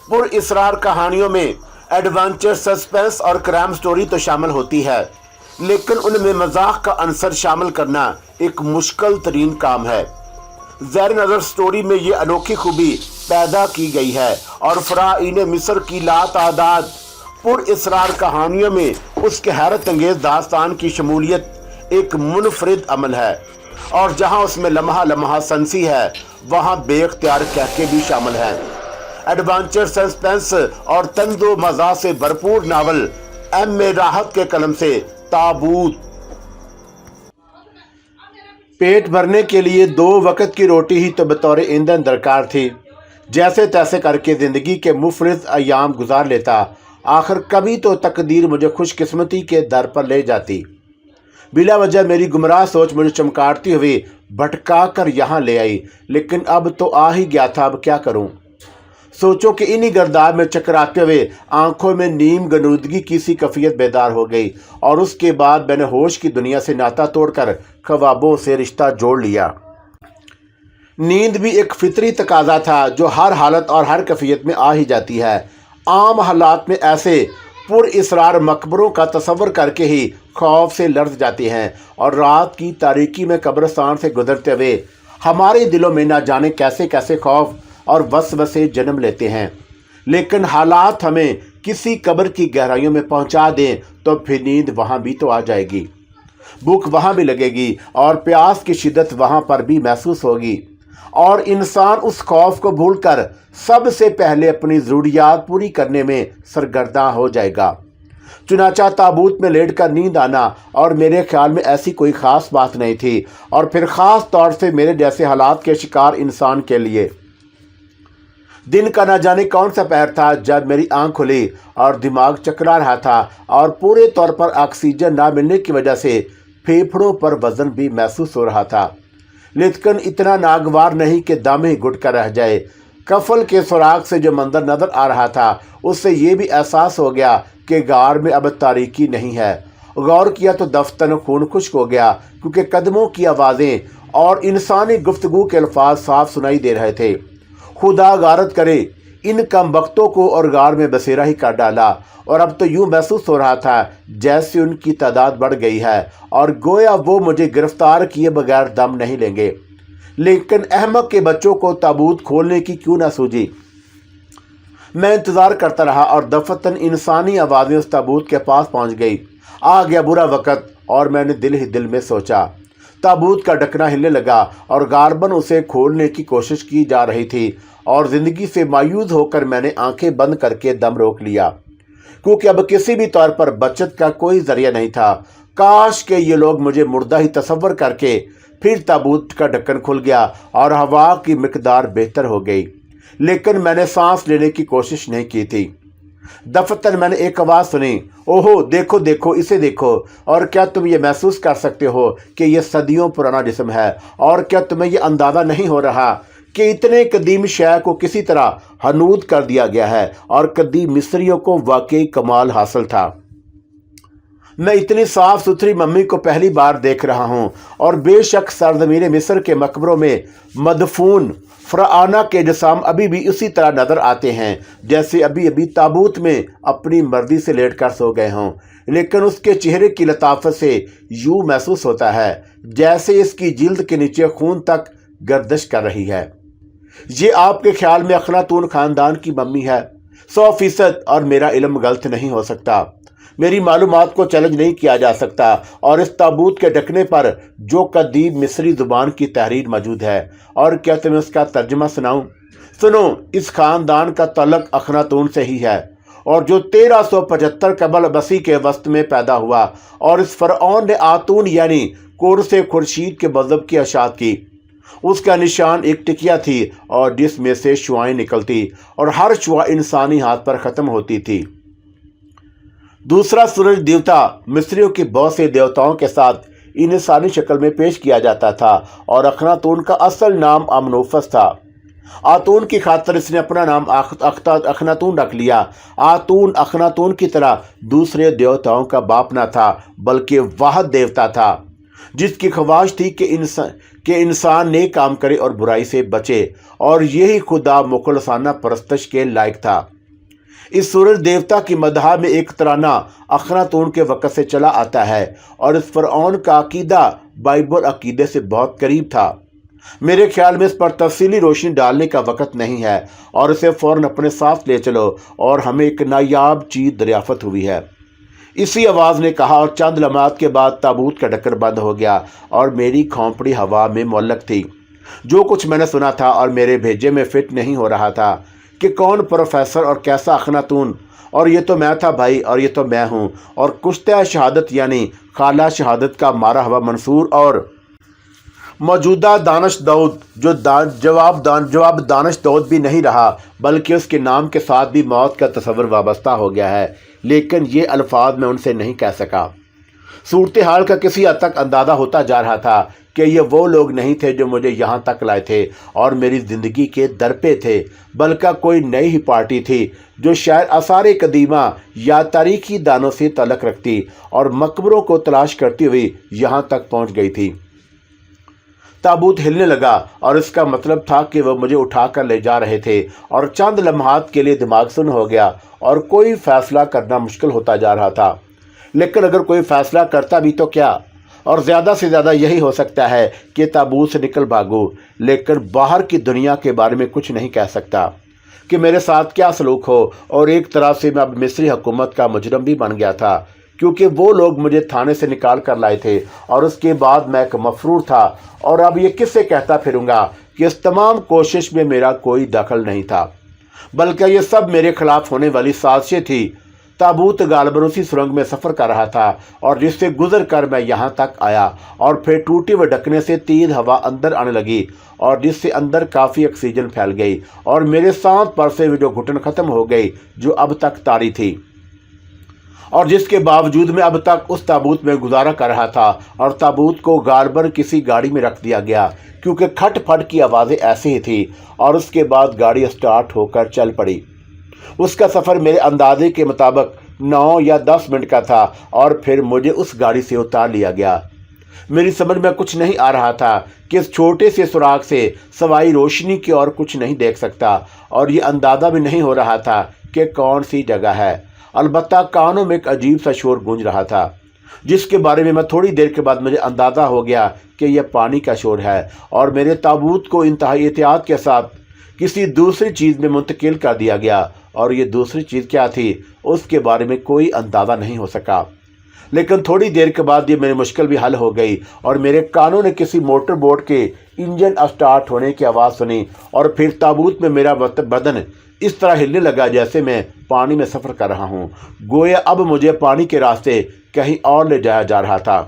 پر اسرار کہانیوں میں adventure, suspense اور کرائم سٹوری تو شامل ہوتی ہے، لیکن ان میں مزاح کا عنصر شامل کرنا ایک مشکل ترین کام ہے۔ زیر نظر سٹوری میں یہ انوکھی خوبی پیدا کی گئی ہے اور فرعون مصر کی لاتعداد پر اسرار کہانیوں میں اس کے حیرت انگیز داستان کی شمولیت ایک منفرد عمل ہے، اور جہاں اس میں لمحہ لمحہ سنسی ہے وہاں بے اختیار کہکے بھی شامل ہیں۔ ایڈونچر، سسپینس اور طنز و مزاح سے بھرپور ناول ایم اے راحت کے قلم سے تابوت۔ پیٹ بھرنے کے لیے 2 وقت کی روٹی ہی تو بطور ایندھن درکار تھی۔ جیسے تیسے کر کے زندگی کے مفرط ایام گزار لیتا، آخر کبھی تو تقدیر مجھے خوش قسمتی کے در پر لے جاتی۔ بلا وجہ میری گمراہ سوچ مجھے چمکارتی ہوئی بھٹکا کر یہاں لے آئی، لیکن اب تو آ ہی گیا تھا، اب کیا کروں؟ سوچو کہ انہی گرداب میں چکراتے ہوئے آنکھوں میں نیم گنودگی کی سی کیفیت بیدار ہو گئی، اور اس کے بعد میں نے ہوش کی دنیا سے ناتا توڑ کر خوابوں سے رشتہ جوڑ لیا۔ نیند بھی ایک فطری تقاضا تھا جو ہر حالت اور ہر کیفیت میں آ ہی جاتی ہے۔ عام حالات میں ایسے پر اسرار مقبروں کا تصور کر کے ہی خوف سے لرز جاتے ہیں، اور رات کی تاریکی میں قبرستان سے گزرتے ہوئے ہمارے دلوں میں نہ جانے کیسے کیسے خوف اور وسوسے جنم لیتے ہیں۔ لیکن حالات ہمیں کسی قبر کی گہرائیوں میں پہنچا دیں تو پھر نیند وہاں بھی تو آ جائے گی، بھوک وہاں بھی لگے گی، اور پیاس کی شدت وہاں پر بھی محسوس ہوگی، اور انسان اس خوف کو بھول کر سب سے پہلے اپنی ضروریات پوری کرنے میں سرگرداں ہو جائے گا۔ چنانچہ تابوت میں لیٹ کر نیند آنا اور میرے خیال میں ایسی کوئی خاص بات نہیں تھی، اور پھر خاص طور سے میرے جیسے حالات کے شکار انسان کے لیے۔ دن کا نہ جانے کون سا پہر تھا جب میری آنکھ کھلی اور دماغ چکرا رہا تھا، اور پورے طور پر آکسیجن نہ ملنے کی وجہ سے پھیپھڑوں پر وزن بھی محسوس ہو رہا تھا، لیکن اتنا ناگوار نہیں کہ دم ہی گھٹ کر رہ جائے۔ کفل کے سوراخ سے جو منظر نظر آ رہا تھا اس سے یہ بھی احساس ہو گیا کہ غار میں اب تاریکی نہیں ہے۔ غور کیا تو دفتر خون خشک ہو گیا، کیونکہ قدموں کی آوازیں اور انسانی گفتگو کے الفاظ صاف سنائی دے رہے تھے۔ خدا غارت کرے ان کم بختوں کو اور غار میں بسیرا ہی کر ڈالا، اور اب تو یوں محسوس ہو رہا تھا جیسے ان کی تعداد بڑھ گئی ہے، اور گویا وہ مجھے گرفتار کیے بغیر دم نہیں لیں گے۔ لیکن احمق کے بچوں کو تابوت کھولنے کی کیوں نہ سوجی؟ میں انتظار کرتا رہا، اور دفتن انسانی آوازیں اس تابوت کے پاس پہنچ گئی۔ آ گیا برا وقت، اور میں نے دل ہی دل میں سوچا۔ تابوت کا ڈھکنا ہلنے لگا، اور غالباً اسے کھولنے کی کوشش کی جا رہی تھی، اور زندگی سے مایوس ہو کر میں نے آنکھیں بند کر کے دم روک لیا، کیونکہ اب کسی بھی طور پر بچت کا کوئی ذریعہ نہیں تھا۔ کاش کہ یہ لوگ مجھے مردہ ہی تصور کر کے۔ پھر تابوت کا ڈھکن کھل گیا اور ہوا کی مقدار بہتر ہو گئی، لیکن میں نے سانس لینے کی کوشش نہیں کی تھی۔ دفتن میں نے ایک آواز سنی، اوہو دیکھو دیکھو اسے دیکھو، اور کیا تم یہ محسوس کر سکتے ہو کہ یہ صدیوں پرانا جسم ہے؟ اور کیا تمہیں یہ اندازہ نہیں ہو رہا کہ اتنے قدیم شے کو کسی طرح ہنود کر دیا گیا ہے؟ اور قدیم مصریوں کو واقعی کمال حاصل تھا۔ میں اتنی صاف ستھری ممی کو پہلی بار دیکھ رہا ہوں، اور بے شک سرزمین مصر کے مقبروں میں مدفون فرعون کے جسام ابھی بھی اسی طرح نظر آتے ہیں جیسے ابھی تابوت میں اپنی مرضی سے لیٹ کر سو گئے ہوں، لیکن اس کے چہرے کی لطافت سے یوں محسوس ہوتا ہے جیسے اس کی جلد کے نیچے خون تک گردش کر رہی ہے۔ یہ آپ کے خیال میں اخناتون خاندان کی ممی ہے؟ 100%، اور میرا علم غلط نہیں ہو سکتا، میری معلومات کو چیلنج نہیں کیا جا سکتا، اور اس تابوت کے ڈھکنے پر جو قدیم مصری زبان کی تحریر موجود ہے، اور کیا تمہیں اس کا ترجمہ سناؤں؟ سنو، اس خاندان کا تعلق اخناتون سے ہی ہے، اور جو 1375 قبل مسیح کے وسط میں پیدا ہوا، اور اس فرعون نے آتون یعنی قرص خورشید کے مذہب کی اشاعت کی۔ اس کا نشان ایک ٹکیا تھی، اور جس میں سے شعاعیں نکلتی، اور ہر شعاع انسانی ہاتھ پر ختم ہوتی تھی۔ دوسرا سورج دیوتا مصریوں کی بہت سے دیوتاؤں کے ساتھ انسانی شکل میں پیش کیا جاتا تھا، اور اخناتون کا اصل نام آمنوفس تھا۔ آتون کی خاطر اس نے اپنا نام اخناتون رکھ لیا۔ آتون اخناتون کی طرح دوسرے دیوتاؤں کا باپ نہ تھا، بلکہ واحد دیوتا تھا جس کی خواہش تھی کہ انسان نیک کام کرے اور برائی سے بچے، اور یہی خدا مخلصانہ پرستش کے لائق تھا۔ इस सूरज देवता की मदहा में एक तराना अखनातून के वक़्त से चला आता है और इस फ़िरऔन का अकीदा बाइबल अकीदे से बहुत करीब था। मेरे ख्याल में इस पर तफसीली रोशनी डालने का वक़्त नहीं है और इसे फ़ौरन अपने साथ ले चलो और हमें एक नायाब चीज़ दरियाफ़त हुई है। इसी आवाज़ ने कहा और चंद लम्हात के बाद ताबूत का ढक्कन बंद हो गया और मेरी खोपड़ी हवा में मुअल्लक थी। जो कुछ मैंने सुना था और मेरे भेजे में फिट नहीं हो रहा था कि कौन प्रोफेसर और कैसा अखनातून, और ये तो मैं था भाई, और ये तो मैं हूँ, और कुश्ता शहादत यानी खाला शहादत का मारा हुआ मंसूर और मौजूदा दानिश दाऊद जो जवाब दानिश दाऊद भी नहीं रहा बल्कि उसके नाम के साथ भी मौत का तस्वर वाबस्ता हो गया है, लेकिन ये अल्फाज मैं उनसे नहीं कह सका। सूरत हाल का किसी हद तक अंदाज़ा होता जा रहा था कि ये वो लोग नहीं थे जो मुझे यहाँ तक लाए थे और मेरी ज़िंदगी के दर पे थे, बल्कि कोई नई ही पार्टी थी जो शायद आसार कदीमा या तारीखी दानों से तल्लुक़ रखती और मकबरों को तलाश करती हुई यहाँ तक पहुँच गई थी। ताबूत हिलने लगा और इसका मतलब था कि वह मुझे उठाकर ले जा रहे थे और चंद लम्हात के लिए दिमाग सुन्न हो गया और कोई फ़ैसला करना मुश्किल होता जा रहा था। लेकिन अगर कोई फ़ैसला करता भी तो क्या, और ज़्यादा से ज़्यादा यही हो सकता है कि ताबूत से निकल भागूं, लेकिन बाहर की दुनिया के बारे में कुछ नहीं कह सकता कि मेरे साथ क्या सलूक हो। और एक तरह से मैं अब मिस्री हुकूमत का मुजरम भी बन गया था, क्योंकि वो लोग मुझे थाने से निकाल कर लाए थे और उसके बाद मैं एक मफरूर था। और अब ये किससे कहता फिरूंगा कि इस तमाम कोशिश में मेरा कोई दखल नहीं था, बल्कि ये सब मेरे खिलाफ होने वाली साजिशें थी। ताबूत गालिबन उसी सुरंग में सफ़र कर रहा था और जिससे गुजर कर मैं यहाँ तक आया और फिर टूटे हुए ढकने से तेज़ हवा अंदर आने लगी और जिससे अंदर काफ़ी ऑक्सीजन फैल गई और मेरे सांस पर से जो घुटन ख़त्म हो गई जो अब तक तारी थी, और जिसके बावजूद मैं अब तक उस ताबूत में गुजारा कर रहा था। और ताबूत को गालिबन किसी गाड़ी में रख दिया गया क्योंकि खट फट की आवाज़ें ऐसी ही थी, और उसके बाद गाड़ी स्टार्ट होकर चल पड़ी। उसका सफ़र मेरे अंदाजे के मुताबिक 9 या 10 मिनट का था और फिर मुझे उस गाड़ी से उतार लिया गया। मेरी समझ में कुछ नहीं आ रहा था कि इस छोटे से सुराग से सवाई रोशनी की और कुछ नहीं देख सकता, और ये अंदाज़ा भी नहीं हो रहा था कि कौन सी जगह है। अलबत्ता कानों में एक अजीब सा शोर गूंज रहा था, जिसके बारे में मैं थोड़ी देर के बाद मुझे अंदाज़ा हो गया कि यह पानी का शोर है, और मेरे ताबूत को इंतहाई एहतियात के साथ किसी दूसरी चीज़ में मुंतकिल कर दिया गया। और ये दूसरी चीज़ क्या थी उसके बारे में कोई अंदाज़ा नहीं हो सका। लेकिन थोड़ी देर के बाद ये मेरी मुश्किल भी हल हो गई और मेरे कानों ने किसी मोटर बोट के इंजन स्टार्ट होने की आवाज़ सुनी, और फिर ताबूत में मेरा बदन इस तरह हिलने लगा जैसे मैं पानी में सफ़र कर रहा हूँ, गोया अब मुझे पानी के रास्ते कहीं और ले जाया जा रहा था।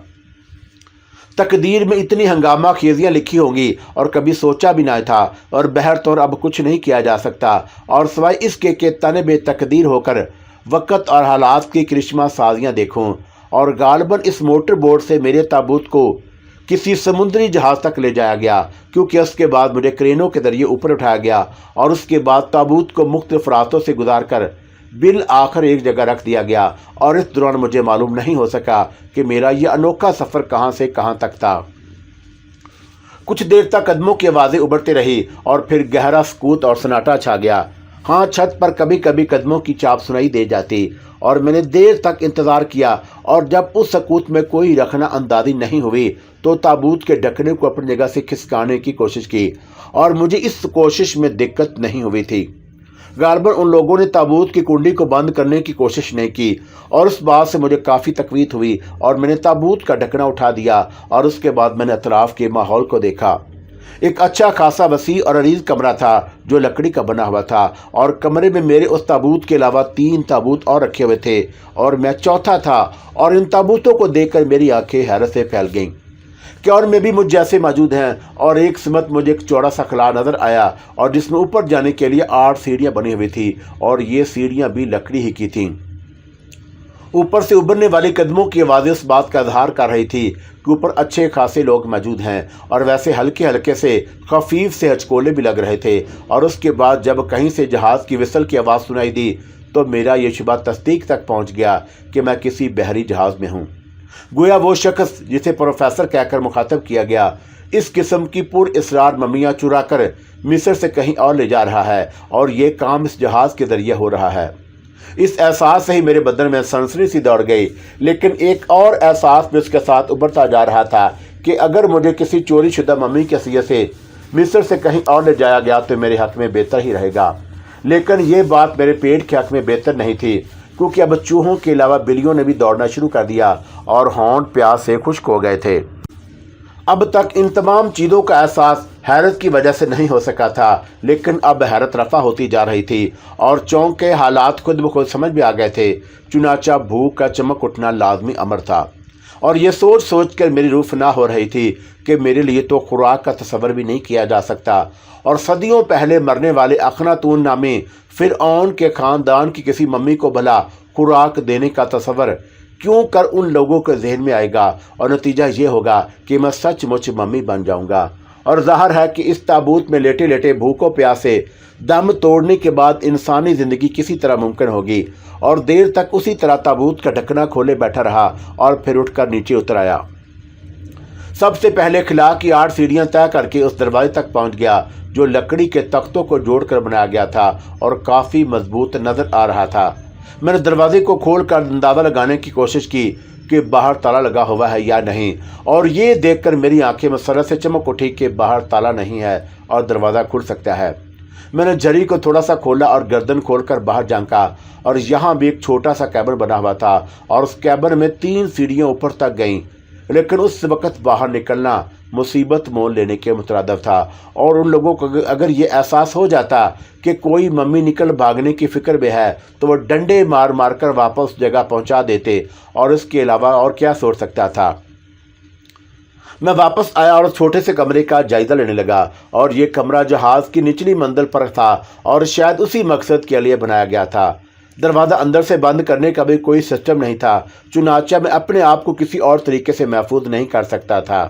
तकदीर में इतनी हंगामा खेजियाँ लिखी होंगी और कभी सोचा भी ना था, और बहरतौर अब कुछ नहीं किया जा सकता और सिवाय इसके कि तने बेतकदीर होकर वक़्त और हालात की करिश्मा साजियाँ देखूँ। और गालिबन इस मोटर बोट से मेरे ताबूत को किसी समुद्री जहाज़ तक ले जाया गया, क्योंकि उसके बाद मुझे क्रेनों के जरिए ऊपर उठाया गया और उसके बाद ताबूत को मुख्तलिफ रास्तों से गुजार कर बिल आखिर एक जगह रख दिया गया। और इस दौरान मुझे मालूम नहीं हो सका कि मेरा यह अनोखा सफ़र कहाँ से कहाँ तक था। कुछ देर तक कदमों की आवाज़ें उभरती रही और फिर गहरा सकूत और सन्नाटा छा गया। हाँ, छत पर कभी कभी कदमों की चाप सुनाई दे जाती और मैंने देर तक इंतज़ार किया, और जब उस सकूत में कोई रखना अंदाज़ी नहीं हुई तो ताबूत के ढकने को अपनी जगह से खिसकाने की कोशिश की, और मुझे इस कोशिश में दिक्कत नहीं हुई थी। गालिबन उन लोगों ने ताबूत की कुंडी को बंद करने की कोशिश नहीं की, और उस बात से मुझे काफ़ी तकलीफ हुई और मैंने ताबूत का ढकना उठा दिया। और उसके बाद मैंने अतराफ़ के माहौल को देखा। एक अच्छा खासा वसी और अरीज़ कमरा था जो लकड़ी का बना हुआ था, और कमरे में मेरे उस ताबूत के अलावा 3 ताबूत और रखे हुए थे और मैं चौथा था। और इन ताबूतों को देखकर मेरी आंखें हैरत से फैल गईं कि और में भी मुझ जैसे मौजूद हैं। और एक सिमत मुझे एक चौड़ा सा खला नज़र आया और जिसमें ऊपर जाने के लिए 8 सीढ़ियाँ बनी हुई थी, और ये सीढ़ियाँ भी लकड़ी ही की थीं। ऊपर से उभरने वाली कदमों की आवाज़ें उस बात का इजहार कर रही थी कि ऊपर अच्छे खासे लोग मौजूद हैं, और वैसे हल्के हल्के से खफीफ से हचकोले भी लग रहे थे। और उसके बाद जब कहीं से जहाज़ की विसल की आवाज़ सुनाई दी तो मेरा ये शुबा तस्दीक तक पहुंच गया कि मैं किसी बहरी जहाज़ में हूं। गोया वो शख्स जिसे प्रोफेसर कहकर मुखातब किया गया इस किस्म की पुर इसरार मम्मियाँ चुरा कर मिस्र से कहीं और ले जा रहा है, और ये काम इस जहाज़ के ज़रिए हो रहा है। اس احساس سے ہی میرے بدن میں سنسنی سی دوڑ گئی، لیکن ایک اور احساس بھی اس کے ساتھ ابھرتا جا رہا تھا کہ اگر مجھے کسی چوری شدہ ممی کی حیثیت سے مصر سے کہیں اور لے جایا گیا تو میرے حق میں بہتر ہی رہے گا۔ لیکن یہ بات میرے پیٹ کے حق میں بہتر نہیں تھی، کیونکہ اب چوہوں کے علاوہ بلیوں نے بھی دوڑنا شروع کر دیا اور ہونٹ پیاس سے خشک ہو گئے تھے۔ اب تک ان تمام چیزوں کا احساس حیرت کی وجہ سے نہیں ہو سکا تھا، لیکن اب حیرت رفع ہوتی جا رہی تھی اور چونک کے حالات خود بخود سمجھ بھی آ گئے تھے۔ چنانچہ بھوک کا چمک اٹھنا لازمی امر تھا، اور یہ سوچ سوچ کر میری روح فنا ہو رہی تھی کہ میرے لیے تو خوراک کا تصور بھی نہیں کیا جا سکتا، اور صدیوں پہلے مرنے والے اخناتون نامی فرعون کے خاندان کی کسی ممی کو بھلا خوراک دینے کا تصور کیوں کر ان لوگوں کے ذہن میں آئے گا، اور نتیجہ یہ ہوگا کہ میں سچ مچ ممی بن جاؤں گا۔ اور ظاہر ہے کہ اس تابوت میں لیٹے لیٹے بھوکوں پیاسے دم توڑنے کے بعد انسانی زندگی کسی طرح ممکن ہوگی، اور دیر تک اسی طرح تابوت کا ڈھکنا کھولے بیٹھا رہا اور پھر اٹھ کر نیچے اتر آیا۔ سب سے پہلے خلا کی 8 سیڑھیاں طے کر کے اس دروازے تک پہنچ گیا جو لکڑی کے تختوں کو جوڑ کر بنایا گیا تھا اور کافی مضبوط نظر آ رہا تھا۔ میں نے دروازے کو کھول کر اندازہ لگانے کی کوشش کی کہ باہر تالا لگا ہوا ہے یا نہیں، اور یہ دیکھ کر میری آنکھیں مسرت سے چمک اٹھی کہ باہر تالا نہیں ہے اور دروازہ کھل سکتا ہے۔ میں نے جھری کو تھوڑا سا کھولا اور گردن کھول کر باہر جھانکا، اور یہاں بھی ایک چھوٹا سا کیبن بنا ہوا تھا، اور اس کیبن میں 3 سیڑھیاں اوپر تک گئیں، لیکن اس وقت باہر نکلنا مصیبت مول لینے کے مترادف تھا، اور ان لوگوں کو اگر یہ احساس ہو جاتا کہ کوئی ممی نکل بھاگنے کی فکر میں ہے تو وہ ڈنڈے مار مار کر واپس جگہ پہنچا دیتے، اور اس کے علاوہ اور کیا سوچ سکتا تھا۔ میں واپس آیا اور چھوٹے سے کمرے کا جائزہ لینے لگا، اور یہ کمرہ جہاز کی نچلی منزل پر تھا اور شاید اسی مقصد کے لیے بنایا گیا تھا۔ دروازہ اندر سے بند کرنے کا بھی کوئی سسٹم نہیں تھا، چنانچہ میں اپنے آپ کو کسی اور طریقے سے محفوظ نہیں کر سکتا تھا۔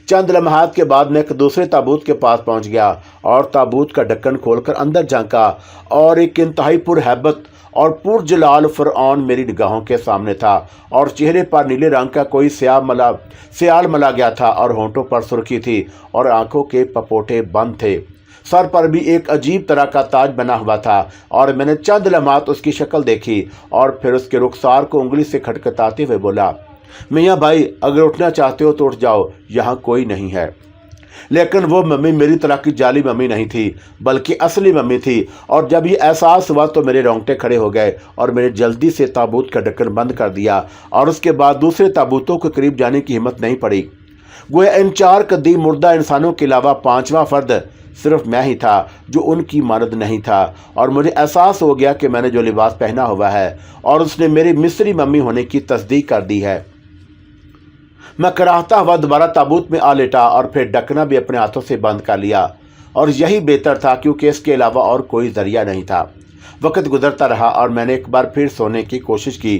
چند لمحات کے بعد میں ایک دوسرے تابوت کے پاس پہنچ گیا اور تابوت کا ڈھکن کھول کر اندر جھانکا، اور ایک انتہائی پرہیبت اور پرجلال فرعون میری نگاہوں کے سامنے تھا، اور چہرے پر نیلے رنگ کا کوئی سیال ملا گیا تھا، اور ہونٹوں پر سرخی تھی اور آنکھوں کے پپوٹے بند تھے۔ سر پر بھی ایک عجیب طرح کا تاج بنا ہوا تھا، اور میں نے چند لمحات اس کی شکل دیکھی اور پھر اس کے رخسار کو انگلی سے کھٹکھٹاتے ہوئے بولا، میاں بھائی اگر اٹھنا چاہتے ہو تو اٹھ جاؤ، یہاں کوئی نہیں ہے۔ لیکن وہ ممی میری طرح کی جعلی ممی نہیں تھی، بلکہ اصلی ممی تھی، اور جب یہ احساس ہوا تو میرے رونگٹے کھڑے ہو گئے، اور میں نے جلدی سے تابوت کا ڈھکن بند کر دیا، اور اس کے بعد دوسرے تابوتوں کے قریب جانے کی ہمت نہیں پڑی۔ گویا ان 4 قدیم مردہ انسانوں کے علاوہ 5واں فرد صرف میں ہی تھا جو ان کی مانند نہیں تھا، اور مجھے احساس ہو گیا کہ میں نے جو لباس پہنا ہوا ہے اور اس نے میری مصری ممی ہونے کی تصدیق کر دی ہے۔ میں کراہتا ہوا دوبارہ تابوت میں آ لیٹا اور پھر ڈھکنا بھی اپنے ہاتھوں سے بند کر لیا، اور یہی بہتر تھا کیونکہ اس کے علاوہ اور کوئی ذریعہ نہیں تھا۔ وقت گزرتا رہا اور میں نے ایک بار پھر سونے کی کوشش کی،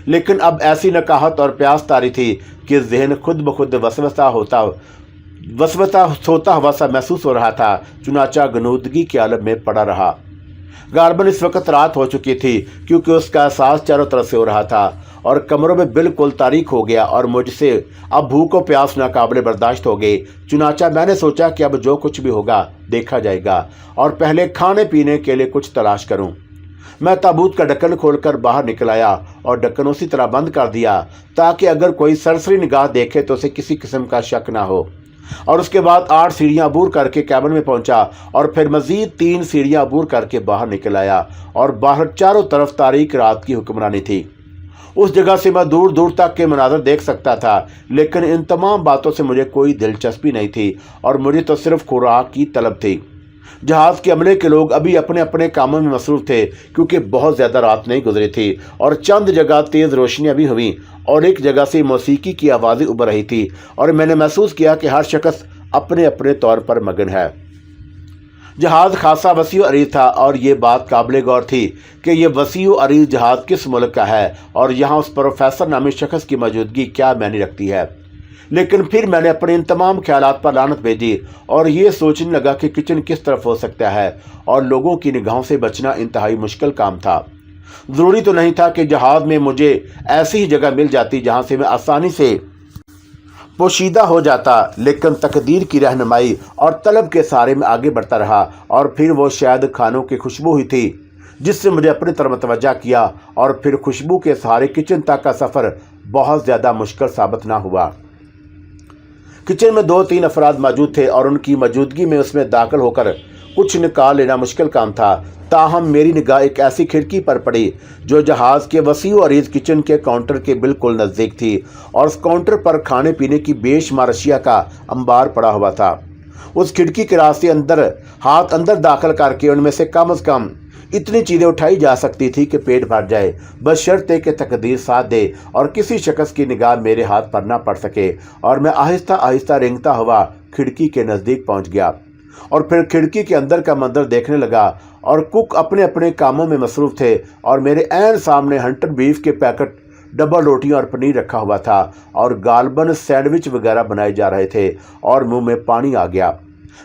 لیکن اب ایسی نکاہت اور پیاس طاری تھی کہ ذہن خود بخود سوتا ہوا سا محسوس ہو رہا تھا، چنانچہ غنودگی کے عالم میں پڑا رہا۔ غالباً اس وقت رات ہو چکی تھی کیونکہ اس کا احساس چاروں طرف سے ہو رہا تھا، اور کمروں میں بالکل تاریک ہو گیا، اور مجھ سے اب بھوک و پیاس ناقابل برداشت ہو گئی۔ چنانچہ میں نے سوچا کہ اب جو کچھ بھی ہوگا دیکھا جائے گا، اور پہلے کھانے پینے کے لیے کچھ تلاش کروں۔ میں تابوت کا ڈھکن کھول کر باہر نکل آیا اور ڈھکن اسی طرح بند کر دیا تاکہ اگر کوئی سرسری نگاہ دیکھے تو اسے کسی قسم کا شک نہ ہو، اور اس کے بعد 8 سیڑھیاں عبور کر کے کیبن میں پہنچا، اور پھر مزید 3 سیڑھیاں عبور کر کے باہر نکل آیا، اور باہر چاروں طرف تاریک رات کی حکمرانی تھی۔ اس جگہ سے میں دور دور تک کے مناظر دیکھ سکتا تھا، لیکن ان تمام باتوں سے مجھے کوئی دلچسپی نہیں تھی، اور مجھے تو صرف خوراک کی طلب تھی۔ جہاز کے عملے کے لوگ ابھی اپنے اپنے کاموں میں مصروف تھے کیونکہ بہت زیادہ رات نہیں گزری تھی، اور چند جگہ تیز روشنیاں بھی ہوئیں، اور ایک جگہ سے موسیقی کی آوازیں ابھر رہی تھی، اور میں نے محسوس کیا کہ ہر شخص اپنے اپنے طور پر مگن ہے۔ جہاز خاصا وسیع و عریض تھا، اور یہ بات قابل غور تھی کہ یہ وسیع و عریض جہاز کس ملک کا ہے اور یہاں اس پروفیسر نامی شخص کی موجودگی کیا معنی رکھتی ہے۔ لیکن پھر میں نے اپنے ان تمام خیالات پر لعنت بھیجی اور یہ سوچنے لگا کہ کچن کس طرف ہو سکتا ہے، اور لوگوں کی نگاہوں سے بچنا انتہائی مشکل کام تھا۔ ضروری تو نہیں تھا کہ جہاز میں مجھے ایسی ہی جگہ مل جاتی جہاں سے میں آسانی سے پوشیدہ ہو جاتا، لیکن تقدیر کی رہنمائی اور طلب کے سہارے میں آگے بڑھتا رہا، اور پھر وہ شاید کھانوں کی خوشبو ہی تھی जिससे मुझे अपनी तरफ मतवज्जा किया और फिर खुशबू के सहारे किचन तक का सफ़र बहुत ज़्यादा मुश्किल साबित ना हुआ। किचन में 2-3 अफराद मौजूद थे और उनकी मौजूदगी में उसमें दाखिल होकर कुछ निकाल लेना मुश्किल काम था। ताहम मेरी निगाह एक ऐसी खिड़की पर पड़ी जो जहाज़ के वसीअ और अरीज़ किचन के काउंटर के बिल्कुल नज़दीक थी और उस काउंटर पर खाने पीने की बेशुमार अशिया का अंबार पड़ा हुआ था। उस खिड़की के रास्ते हाथ अंदर दाखिल करके उनमें से कम इतनी चीज़ें उठाई जा सकती थी कि पेट भर जाए, बशर्ते कि तकदीर साथ दे और किसी शख्स की निगाह मेरे हाथ पर ना पड़ सके। और मैं आहिस्ता आहिस्ता रेंगता हुआ खिड़की के नज़दीक पहुंच गया और फिर खिड़की के अंदर का मंजर देखने लगा और कुक अपने अपने कामों में मसरूफ़ थे और मेरे ऐन सामने हंटर बीफ के पैकेट, डबल रोटियां और पनीर रखा हुआ था और गालबन सैंडविच वगैरह बनाए जा रहे थे और मुंह में पानी आ गया।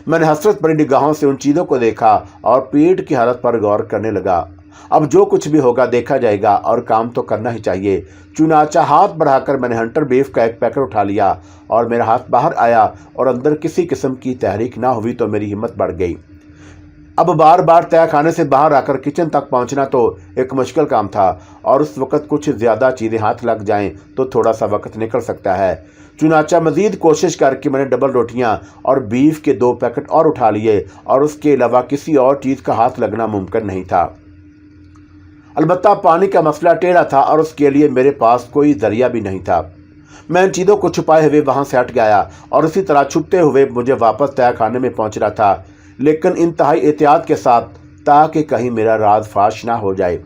मैंने हसरत भरी निगाहों से उन चीज़ों को देखा और पेट की हालत पर गौर करने लगा। अब जो कुछ भी होगा देखा जाएगा और काम तो करना ही चाहिए। चुनाचा हाथ बढ़ाकर मैंने हंटर बीफ का एक पैकेट उठा लिया और मेरा हाथ बाहर आया और अंदर किसी किस्म की तहरीक ना हुई तो मेरी हिम्मत बढ़ गई। अब बार बार तय खाने से बाहर आकर किचन तक पहुंचना तो एक मुश्किल काम था और उस वक़्त कुछ ज़्यादा चीज़ें हाथ लग जाएं तो थोड़ा सा वक्त निकल सकता है। चुनाचा मज़ीद कोशिश करके मैंने डबल रोटियां और बीफ के 2 पैकेट और उठा लिए और उसके अलावा किसी और चीज़ का हाथ लगना मुमकिन नहीं था। अलबत्ता पानी का मसला टेढ़ा था और उसके लिए मेरे पास कोई ज़रिया भी नहीं था। मैं इन चीज़ों को छुपाए हुए वहाँ से हट गया और उसी तरह छुपते हुए मुझे वापस तय खाने में पहुँच रहा था, लेकिन इंतहाई एहतियात के साथ, ताकि कहीं मेरा राज फाश ना हो जाए।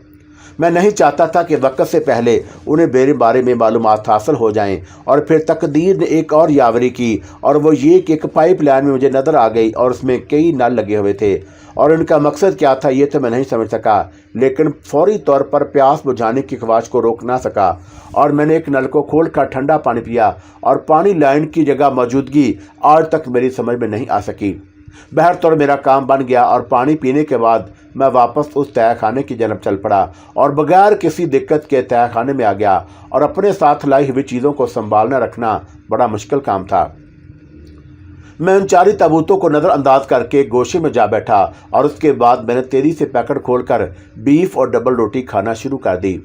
मैं नहीं चाहता था कि वक्त से पहले उन्हें मेरे बारे में मालूमात हासिल हो जाएं। और फिर तकदीर ने एक और यावरी की और वो ये कि एक पाइप लाइन में मुझे नज़र आ गई और उसमें कई नल लगे हुए थे और उनका मकसद क्या था ये तो मैं नहीं समझ सका, लेकिन फौरी तौर पर प्यास बुझाने की ख्वाहिश को रोक ना सका और मैंने एक नल को खोलकर ठंडा पानी पिया और पानी लाइन की जगह मौजूदगी आज तक मेरी समझ में नहीं आ सकी। बहरतौर मेरा काम बन गया और पानी पीने के बाद मैं वापस उस तय खाने की जानब चल पड़ा और बगैर किसी दिक्कत के तय खाने में आ गया और अपने साथ लाई हुई चीज़ों को संभालना रखना बड़ा मुश्किल काम था। मैं उन 4 ताबूतों को नज़रअंदाज करके गोशे में जा बैठा और उसके बाद मैंने तेज़ी से पैकेट खोलकर बीफ और डबल रोटी खाना शुरू कर दी।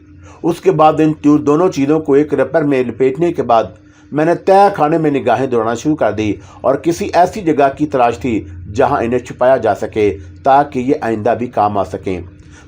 उसके बाद इन दोनों चीज़ों को एक रबर में लपेटने के बाद मैंने तय खाने में निगाहें दौड़ाना शुरू कर दी और किसी ऐसी जगह की तलाश थी जहां इन्हें छुपाया जा सके ताकि ये आइंदा भी काम आ सकें।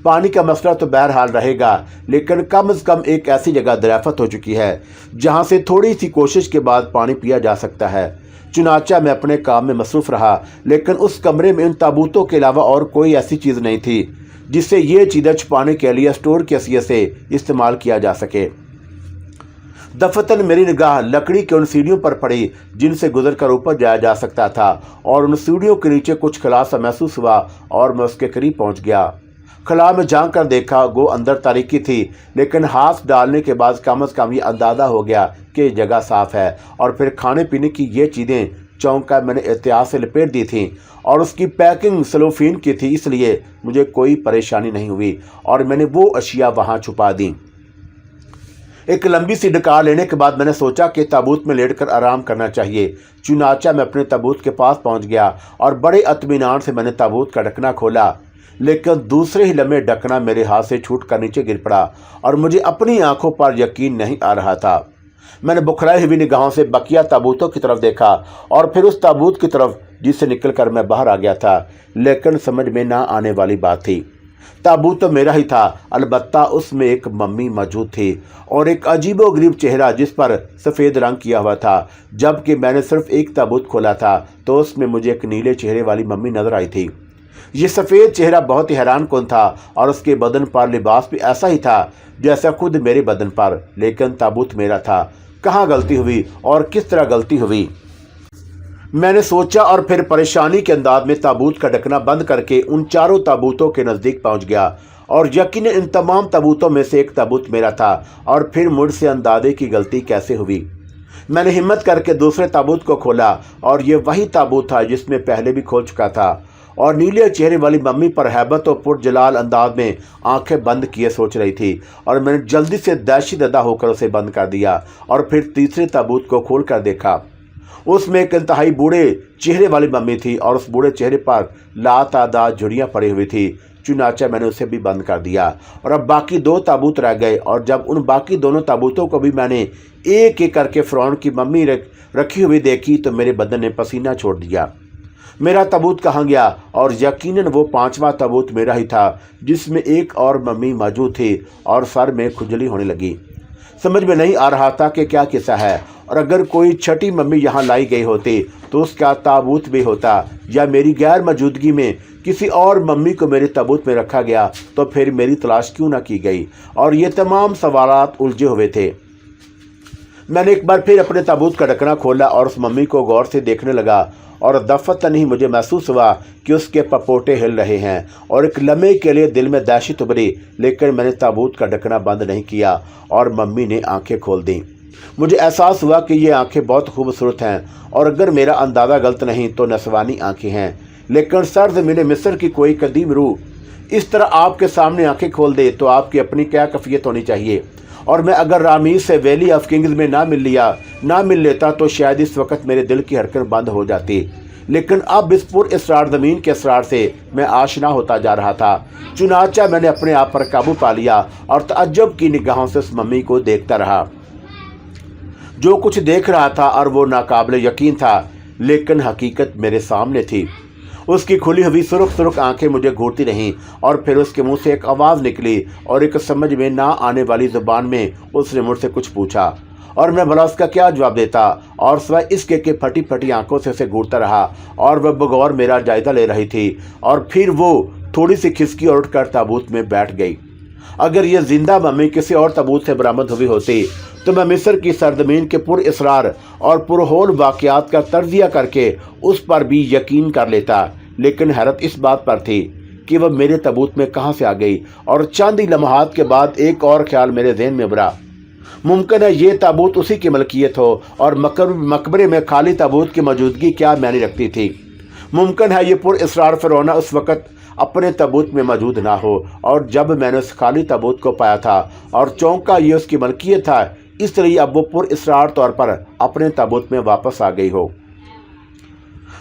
पानी का मसला तो बहरहाल रहेगा, लेकिन कम से कम एक ऐसी जगह दरियाफ़त हो चुकी है जहां से थोड़ी सी कोशिश के बाद पानी पिया जा सकता है। चुनाचा मैं अपने काम में मसरूफ़ रहा, लेकिन उस कमरे में इन ताबूतों के अलावा और कोई ऐसी चीज़ नहीं थी जिससे ये चीज़ें छुपाने के लिए स्टोर की हैसियत से इस्तेमाल किया जा सके। दफतन मेरी निगाह लकड़ी के उन सीढ़ियों पर पड़ी जिनसे गुजरकर ऊपर जाया जा सकता था और उन सीढ़ियों के नीचे कुछ खला सा महसूस हुआ और मैं उसके करीब पहुंच गया। खला में झांक कर देखा, गो अंदर तारीकी थी, लेकिन हाथ डालने के बाद कम से कम ये अंदाज़ा हो गया कि जगह साफ़ है। और फिर खाने पीने की ये चीज़ें चौंक कर मैंने एहतियात से लपेट दी थी और उसकी पैकिंग सेलोफेन की थी, इसलिए मुझे कोई परेशानी नहीं हुई और मैंने वो अशिया वहाँ छुपा दी। एक लंबी सी डकार लेने के बाद मैंने सोचा कि ताबूत में लेटकर आराम करना चाहिए। चुनाचा मैं अपने ताबूत के पास पहुंच गया और बड़े इत्मीनान से मैंने ताबूत का ढकना खोला, लेकिन दूसरे ही लम्हे ढकना मेरे हाथ से छूट कर नीचे गिर पड़ा और मुझे अपनी आंखों पर यकीन नहीं आ रहा था। मैंने बुखराई हुई निगाहों से बकिया ताबूतों की तरफ देखा और फिर उस ताबूत की तरफ जिससे निकल कर मैं बाहर आ गया था, लेकिन समझ में ना आने वाली बात थी। ताबूत तो मेरा ही था, अलबत्ता उसमें एक मम्मी मौजूद थी और एक अजीबोगरीब चेहरा जिस पर सफ़ेद रंग किया हुआ था। जबकि मैंने सिर्फ एक ताबूत खोला था तो उसमें मुझे एक नीले चेहरे वाली मम्मी नजर आई थी। ये सफ़ेद चेहरा बहुत ही हैरान कुन था और उसके बदन पर लिबास भी ऐसा ही था जैसा खुद मेरे बदन पर, लेकिन ताबूत मेरा था। कहाँ गलती हुई और किस तरह गलती हुई, मैंने सोचा और फिर परेशानी के अंदाज में ताबूत का ढकना बंद करके उन 4 ताबूतों के नज़दीक पहुंच गया और यकीनन इन तमाम ताबूतों में से एक ताबूत मेरा था। और फिर मुझसे अंदाजे की गलती कैसे हुई। मैंने हिम्मत करके दूसरे ताबूत को खोला और ये वही ताबूत था जिसमें पहले भी खोल चुका था और नीले चेहरे वाली मम्मी पर हैबत और पुरजलाल अंदाज में आंखें बंद किए सोच रही थी और मैंने जल्दी से दहशतज़दा होकर उसे बंद कर दिया और फिर तीसरे ताबूत को खोल कर देखा। उसमें एक इंतहाई बूढ़े चेहरे वाली मम्मी थी और उस बूढ़े चेहरे पर लातादाद झुर्रियाँ पड़ी हुई थी। चुनाचा मैंने उसे भी बंद कर दिया और अब बाकी 2 ताबूत रह गए। और जब उन बाकी दोनों ताबूतों को भी मैंने एक एक करके फ़िरौन की मम्मी रखी हुई देखी तो मेरे बदन ने पसीना छोड़ दिया। मेरा ताबूत कहाँ गया? और यकीनन वो 5वां ताबूत मेरा ही था जिसमें एक और मम्मी मौजूद थी और सर में खुजली होने लगी। समझ में नहीं आ रहा था कि क्या किस्सा है, और अगर कोई छठी मम्मी यहाँ लाई गई होती तो उसका ताबूत भी होता, या मेरी गैर मौजूदगी में किसी और मम्मी को मेरे ताबूत में रखा गया तो फिर मेरी तलाश क्यों ना की गई। और ये तमाम सवालात उलझे हुए थे। मैंने एक बार फिर अपने ताबूत का ढक्कना खोला और उस मम्मी को गौर से देखने लगा, और दफ़तन ही मुझे महसूस हुआ कि उसके पपोटे हिल रहे हैं और एक लम्हे के लिए दिल में दहशत उभरी। लेकिन मैंने ताबूत का ढक्कना बंद नहीं किया और मम्मी ने आंखें खोल दी। मुझे एहसास हुआ कि ये आंखें बहुत खूबसूरत हैं और अगर मेरा अंदाज़ा गलत नहीं तो नस्वानी आंखें हैं। लेकिन सरज़मीन मिस्र की कोई कदीम रूह इस तरह आपके सामने आंखें खोल दे तो आपकी अपनी क्या कैफियत होनी चाहिए। और मैं अगर रामीज से वैली ऑफ किंग्स में ना मिल लेता तो शायद इस वक्त मेरे दिल की हरकत बंद हो जाती। लेकिन अब इस पुर इसरार ज़मीन के असरार से मैं आशना होता जा रहा था। चुनाचा मैंने अपने आप पर काबू पा लिया और तअज्जुब की निगाहों से उस मम्मी को देखता रहा। जो कुछ देख रहा था और वो नाकाबिल यकीन था, लेकिन हकीकत मेरे सामने थी। उसकी खुली हुई सुर्ख आंखें मुझे घूरती रहीं और फिर उसके मुंह से एक आवाज़ निकली और एक समझ में ना आने वाली ज़ुबान में उसने मुझसे कुछ पूछा और मैं भला उसका क्या जवाब देता। और सिवाय इसके कि फटी फटी आंखों से उसे घूरता रहा और वह बगौर मेरा जायज़ा ले रही थी। और फिर वो थोड़ी सी खिसकी और उठकर ताबूत में बैठ गई। अगर यह जिंदा मम्मी किसी और ताबूत से बरामद हुई होती तो मैं मिस्र की सरजमीन के पुर इसरार और पुरहोल वाक़यात का तर्जिया करके उस पर भी यकीन कर लेता। लेकिन हैरत इस बात पर थी कि वह मेरे ताबूत में कहाँ से आ गई। और चंद ही लम्हात के बाद एक और ख्याल मेरे ज़हन में उभरा। मुमकिन है ये ताबूत उसी की मलकियत हो और मकबरे में खाली ताबूत की मौजूदगी क्या मायने रखती थी। मुमकिन है ये पुर इसरार फ़िरौना उस वक़्त अपने ताबूत में मौजूद ना हो और जब मैंने उस खाली ताबूत को पाया था और चौंका ये उसकी मलकियत था, इसलिए अब वो पुर इसरार तौर पर अपने ताबूत में वापस आ गई हो।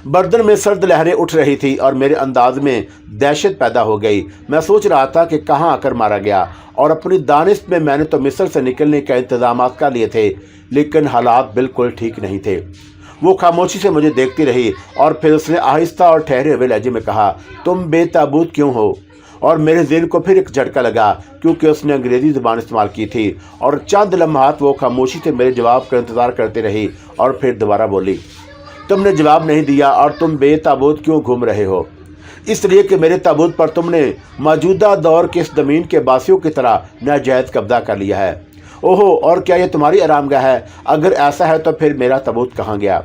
बर्दन में सर्द लहरें उठ रही थी और मेरे अंदाज में दहशत पैदा हो गई। मैं सोच रहा था कि कहाँ आकर मारा गया, और अपनी दानिश में मैंने तो मिस्र से निकलने के इंतजाम कर लिए थे, लेकिन हालात बिल्कुल ठीक नहीं थे। वो खामोशी से मुझे देखती रही और फिर उसने आहिस्ता और ठहरे हुए लहजे में कहा, तुम बेताबूत क्यों हो? और मेरे दिल को फिर एक झटका लगा क्योंकि उसने अंग्रेज़ी ज़ुबान इस्तेमाल की थी। और चंद लम्हात वो खामोशी से मेरे जवाब का इंतज़ार करती रही और फिर दोबारा बोली, तुमने जवाब नहीं दिया और तुम बेताबूत क्यों घूम रहे हो? इसलिए कि मेरे ताबूत पर तुमने मौजूदा दौर के इस ज़मीन के बासियों की तरह नाजायज़ कब्जा कर लिया है। ओहो, और क्या ये तुम्हारी आरामगाह है? अगर ऐसा है तो फिर मेरा ताबूत कहाँ गया?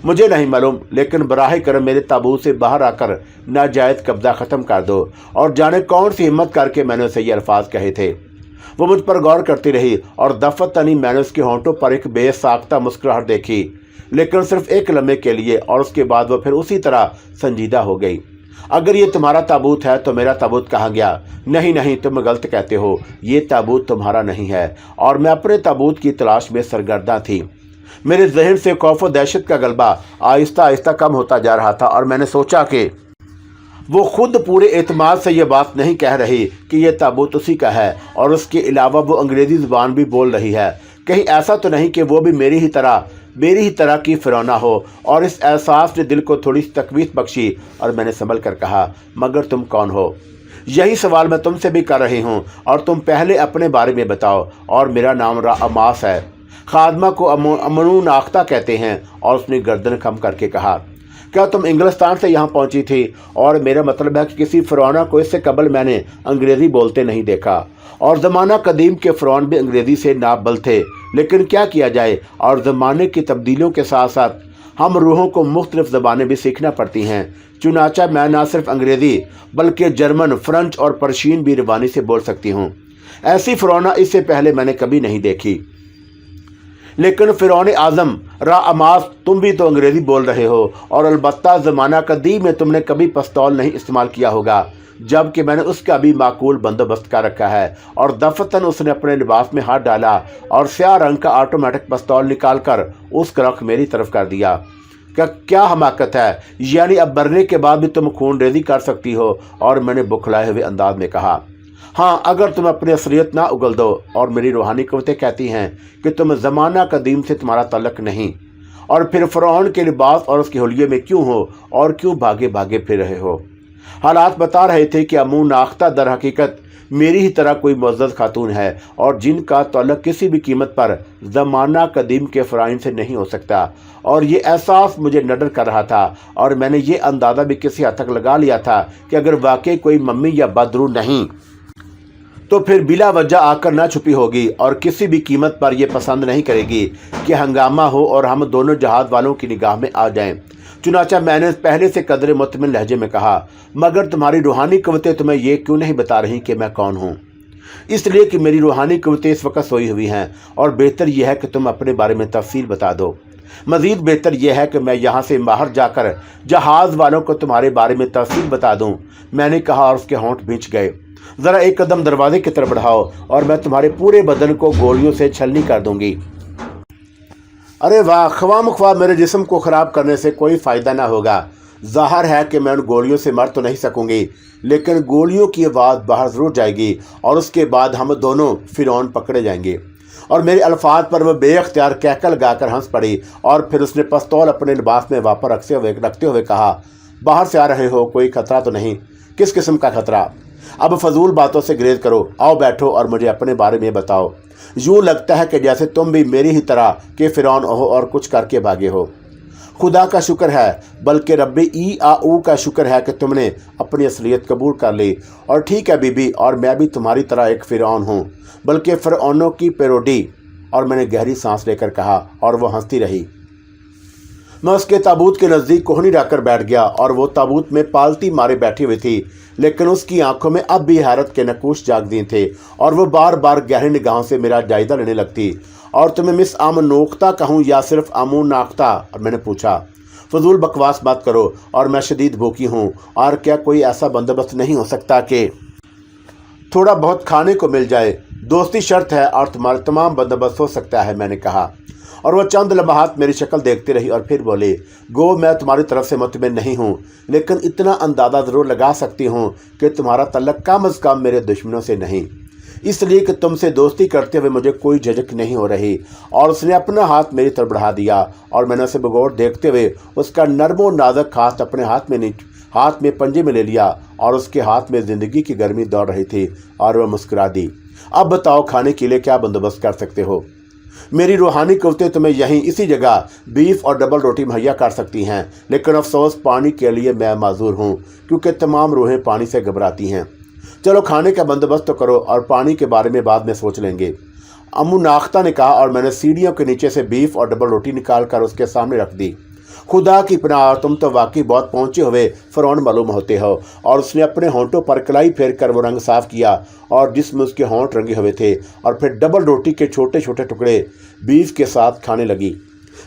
मुझे नहीं मालूम, लेकिन बराह करम मेरे ताबूत से बाहर आकर नाजायज़ कब्जा ख़त्म कर दो। और जाने कौन सी हिम्मत करके मैंने उसे ये अल्फाज कहे थे। वो मुझ पर गौर करती रही और दफ़तनी मैंने उसके होंठों पर एक बेसाख्ता मुस्कुराहट देखी, लेकिन सिर्फ एक लम्हे के लिए, और उसके बाद वह फिर उसी तरह संजीदा हो गई। अगर ये तुम्हारा ताबूत है तो मेरा ताबूत कहाँ गया? नहीं नहीं, तुम गलत कहते हो, ये ताबूत तुम्हारा नहीं है। और मैं अपने ताबूत की तलाश में सरगर्दा थी। मेरे जहन से खौफ व दहशत का गलबा आहिस्ता आहिस्ता कम होता जा रहा था और मैंने सोचा कि वो खुद पूरे एतमाद से ये बात नहीं कह रही कि यह ताबूत उसी का है, और उसके अलावा वो अंग्रेज़ी ज़ुबान भी बोल रही है। कहीं ऐसा तो नहीं कि वो भी मेरी ही तरह की फ़िरौना हो। और इस एहसास ने दिल को थोड़ी सी तकवीत बख्शी और मैंने संभल कर कहा, मगर तुम कौन हो? यही सवाल मैं तुमसे भी कर रही हूँ, और तुम पहले अपने बारे में बताओ। और मेरा नाम अमास है, खादमा को अमनू नाख्ता कहते हैं। और उसने गर्दन खम करके कहा, क्या तुम इंग्लिस्तान से यहाँ पहुँची थी? और मेरा मतलब है कि किसी फ़िरौना को इससे कबल मैंने अंग्रेज़ी बोलते नहीं देखा। और ज़माना कदीम के फ़िरौन भी अंग्रेज़ी से नाबल थे, लेकिन क्या किया जाए, और ज़माने की तब्दीलियों के साथ साथ हम रूहों को मुख्तलिफ़ ज़बानें भी सीखना पड़ती हैं। चुनाचा मैं ना सिर्फ अंग्रेज़ी बल्कि जर्मन, फ्रेंच और पर्शियन भी रवानी से बोल सकती हूँ। ऐसी फ़िरौना इससे पहले मैंने कभी नहीं देखी। लेकिन फ़िरौन आज़म अमास, तुम भी तो अंग्रेज़ी बोल रहे हो, और अलबत्ता ज़माना कदीम में तुमने कभी पिस्तौल नहीं इस्तेमाल किया होगा, जबकि मैंने उसका भी माकूल बंदोबस्त कर रखा है। और दफ़तन उसने अपने लिबास में हाथ डाला और स्याह रंग का ऑटोमेटिक पिस्तौल निकाल कर उसका रुख मेरी तरफ कर दिया। क्या हमाकत है, यानी अब मरने के बाद भी तुम खून रेजी कर सकती हो? और मैंने बुखलाए हुए अंदाज में कहा, हाँ, अगर तुम अपनी असलियत ना उगल दो। और मेरी रूहानी कुव्वतें कहती हैं कि तुम ज़माना कदीम से तुम्हारा तल्लक नहीं, और फिर फ़िरौन के लिबास और उसके हुलिये में क्यों हो, और क्यों भागे भागे फिर रहे हो। हालात बता रहे थे कि अम्मू नाख्ता दर हकीकत मेरी ही तरह कोई मुअज़्ज़ज़ खातून है, और जिनका तल्लक किसी भी कीमत पर ज़माना कदीम के फ़राइन से नहीं हो सकता। और ये एहसास मुझे नडर कर रहा था, और मैंने ये अंदाज़ा भी किसी हद तक लगा लिया था कि अगर वाकई कोई मम्मी या बदरू नहीं तो फिर बिला वजह आकर ना छुपी होगी, और किसी भी कीमत पर यह पसंद नहीं करेगी कि हंगामा हो और हम दोनों जहाज़ वालों की निगाह में आ जाएं। चुनाचा मैंने पहले से कदरे मुतमिन लहजे में कहा, मगर तुम्हारी रूहानी कुव्वतें तुम्हें ये क्यों नहीं बता रही कि मैं कौन हूँ? इसलिए कि मेरी रूहानी कुव्वतें इस वक्त सोई हुई हैं, और बेहतर यह है कि तुम अपने बारे में तफसील बता दो। मज़ीद बेहतर यह है कि मैं यहाँ से बाहर जाकर जहाज़ वालों को तुम्हारे बारे में तफसील बता दूँ। मैंने कहा, और उसके होंठ भींच गए। ज़रा एक कदम दरवाजे की तरफ बढ़ाओ, और मैं तुम्हारे पूरे बदन को गोलियों से छलनी कर दूंगी। अरे वाह, ख्वाम मेरे जिस्म को ख़राब करने से कोई फ़ायदा ना होगा। ज़ाहिर है कि मैं उन गोलियों से मर तो नहीं सकूंगी, लेकिन गोलियों की आवाज़ बाहर ज़रूर जाएगी, और उसके बाद हम दोनों फ़िरौन पकड़े जाएंगे। और मेरे अल्फाज पर वह बेख्तियार कहकर लगाकर हंस पड़ी, और फिर उसने पिस्तौल अपने लिबास में वापस रखते हुए कहा, बाहर से आ रहे हो, कोई खतरा तो नहीं? किस किस्म का खतरा? अब फजूल बातों से ग्रेज करो, आओ बैठो और मुझे अपने बारे में बताओ। यूँ लगता है कि जैसे तुम भी मेरी ही तरह के फ़िरौन हो और कुछ करके भागे हो। खुदा का शुक्र है, बल्कि रब्बे ई आ ऊ का शुक्र है कि तुमने अपनी असलियत कबूल कर ली। और ठीक है बीबी, और मैं भी तुम्हारी तरह एक फ़िरौन हूँ, बल्कि फ़िरौनों की पैरोडी। और मैंने गहरी सांस लेकर कहा, और वो हंसती रही। मैं उसके ताबूत के नज़दीक कोहनी रखकर बैठ गया, और वो ताबूत में पालती मारे बैठी हुई थी, लेकिन उसकी आंखों में अब भी हैरत के नकूश जाग दिए थे, और वो बार बार गहरी निगाहों से मेरा जायज़ा लेने लगती। और तुम्हें मिस नोख्ता कहूँ या सिर्फ अमू नाख्ता? और मैंने पूछा, फजूल बकवास बात करो, और मैं शदीद भूखी हूँ, और क्या कोई ऐसा बंदोबस्त नहीं हो सकता कि थोड़ा बहुत खाने को मिल जाए? दोस्ती शर्त है, और तुम्हारा तमाम बंदोबस्त हो सकता है, मैंने कहा। और वह चंद लम्हात मेरी शक्ल देखती रही, और फिर बोले, गो मैं तुम्हारी तरफ से मुतमिन नहीं हूँ, लेकिन इतना अंदाज़ा ज़रूर लगा सकती हूँ कि तुम्हारा तल्लक कम अज़ कम मेरे दुश्मनों से नहीं, इसलिए कि तुमसे दोस्ती करते हुए मुझे कोई झिझक नहीं हो रही। और उसने अपना हाथ मेरी तरफ बढ़ा दिया, और मैंने उसे बगौर देखते हुए उसका नर्मो नाजुक हाथ अपने हाथ में पंजे में ले लिया, और उसके हाथ में ज़िंदगी की गर्मी दौड़ रही थी, और वह मुस्कुरा दी। अब बताओ, खाने के लिए क्या बंदोबस्त कर सकते हो? मेरी रूहानी कुव्वतें तुम्हें यहीं इसी जगह बीफ और डबल रोटी मुहैया कर सकती हैं, लेकिन अफसोस पानी के लिए मैं माजूर हूँ, क्योंकि तमाम रूहें पानी से घबराती हैं। चलो खाने का बंदोबस्त तो करो, और पानी के बारे में बाद में सोच लेंगे, अम्मू नाख्ता ने कहा। और मैंने सीढ़ियों के नीचे से बीफ और डबल रोटी निकाल कर उसके सामने रख दी। खुदा की पनाह, तुम तो वाकई बहुत पहुँचे हुए फ़िरौन मालूम होते हो। और उसने अपने होंठों पर कलाई फेर कर वो रंग साफ़ किया, और जिसमें उसके होंठ रंगे हुए थे, और फिर डबल रोटी के छोटे छोटे टुकड़े बीफ के साथ खाने लगी।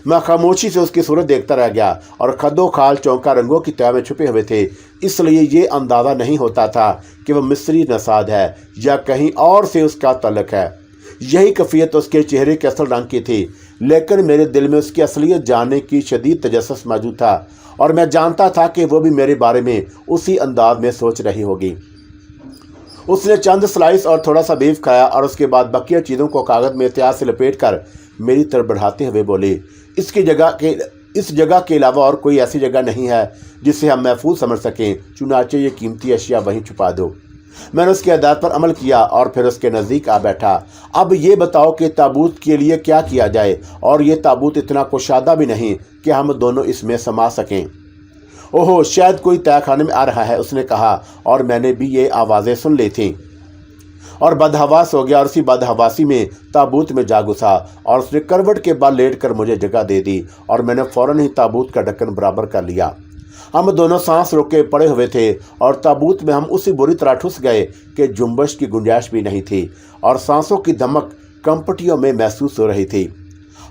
मैं खामोशी से उसकी सूरत देखता रह गया, और खदो खाल चौंका रंगों की तह में छुपे हुए थे, इसलिए ये अंदाज़ा नहीं होता था कि वह मिस्री नसाद है या कहीं और से उसका तल्लक है। यही कैफियत उसके चेहरे के असल रंग की थी, लेकिन मेरे दिल में उसकी असलियत जानने की शदीद तजस्सुस मौजूद था, और मैं जानता था कि वो भी मेरे बारे में उसी अंदाज में सोच रही होगी। उसने चंद स्लाइस और थोड़ा सा बीफ खाया, और उसके बाद बकिया चीज़ों को कागज़ में एहतियात से लपेट कर मेरी तरफ बढ़ाते हुए बोले, इस जगह के अलावा और कोई ऐसी जगह नहीं है जिसे हम महफूज समझ सकें, चुनाचे ये कीमती अशिया वहीं छुपा दो। मैंने उसके हदायत पर अमल किया, और फिर उसके नज़दीक आ बैठा। अब ये बताओ कि ताबूत के लिए क्या किया जाए, और ये ताबूत इतना कुशादा भी नहीं कि हम दोनों इसमें समा सकें। ओहो, शायद कोई तहखाने में आ रहा है, उसने कहा, और मैंने भी ये आवाज़ें सुन ली थीं, और बदहवास हो गया, और उसी बदहवासी में ताबूत में जा घुसा, और उसने करवट के बल लेट कर मुझे जगह दे दी, और मैंने फ़ौरन ही ताबूत का ढक्कन बराबर कर लिया। हम दोनों सांस रोके पड़े हुए थे, और ताबूत में हम उसी बुरी तरह ठुस गए कि जुम्बश की गुंजाइश भी नहीं थी, और सांसों की धमक कंपटियों में महसूस हो रही थी।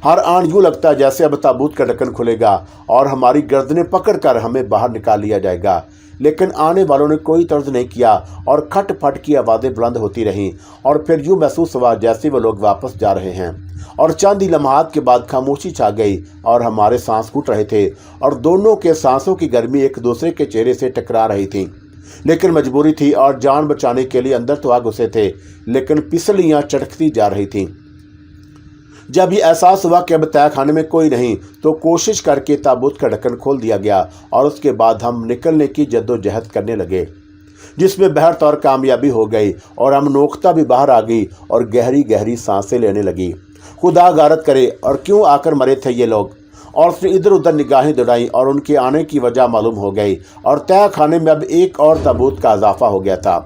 हर आन यूँ लगता जैसे अब ताबूत का ढक्कन खुलेगा और हमारी गर्दनें पकड़ कर हमें बाहर निकाल लिया जाएगा, लेकिन आने वालों ने कोई तर्ज नहीं किया और खट फट की आवाज़ें बुलंद होती रहीं और फिर यूँ महसूस हुआ जैसे वो लोग वापस जा रहे हैं। और चंद ही लम्हात के बाद खामोशी छा गई और हमारे सांस घुट रहे थे और दोनों के सांसों की गर्मी एक दूसरे के चेहरे से टकरा रही थी। लेकिन मजबूरी थी और जान बचाने के लिए अंदर तो आ घुसे थे, लेकिन पिसलियाँ चटकती जा रही थीं। जब ये एहसास हुआ कि अब तय खाने में कोई नहीं, तो कोशिश करके ताबूत का ढक्कन खोल दिया गया और उसके बाद हम निकलने की जद्दोजहद करने लगे, जिसमें बहरत और कामयाबी हो गई और हम नोख्ता भी बाहर आ गई और गहरी गहरी सांसें लेने लगी। खुदा गारत करे, और क्यों आकर मरे थे ये लोग। और उसने इधर उधर निगाहें दौड़ाई और उनके आने की वजह मालूम हो गई और तय खाने में अब एक और ताबूत का इजाफा हो गया था।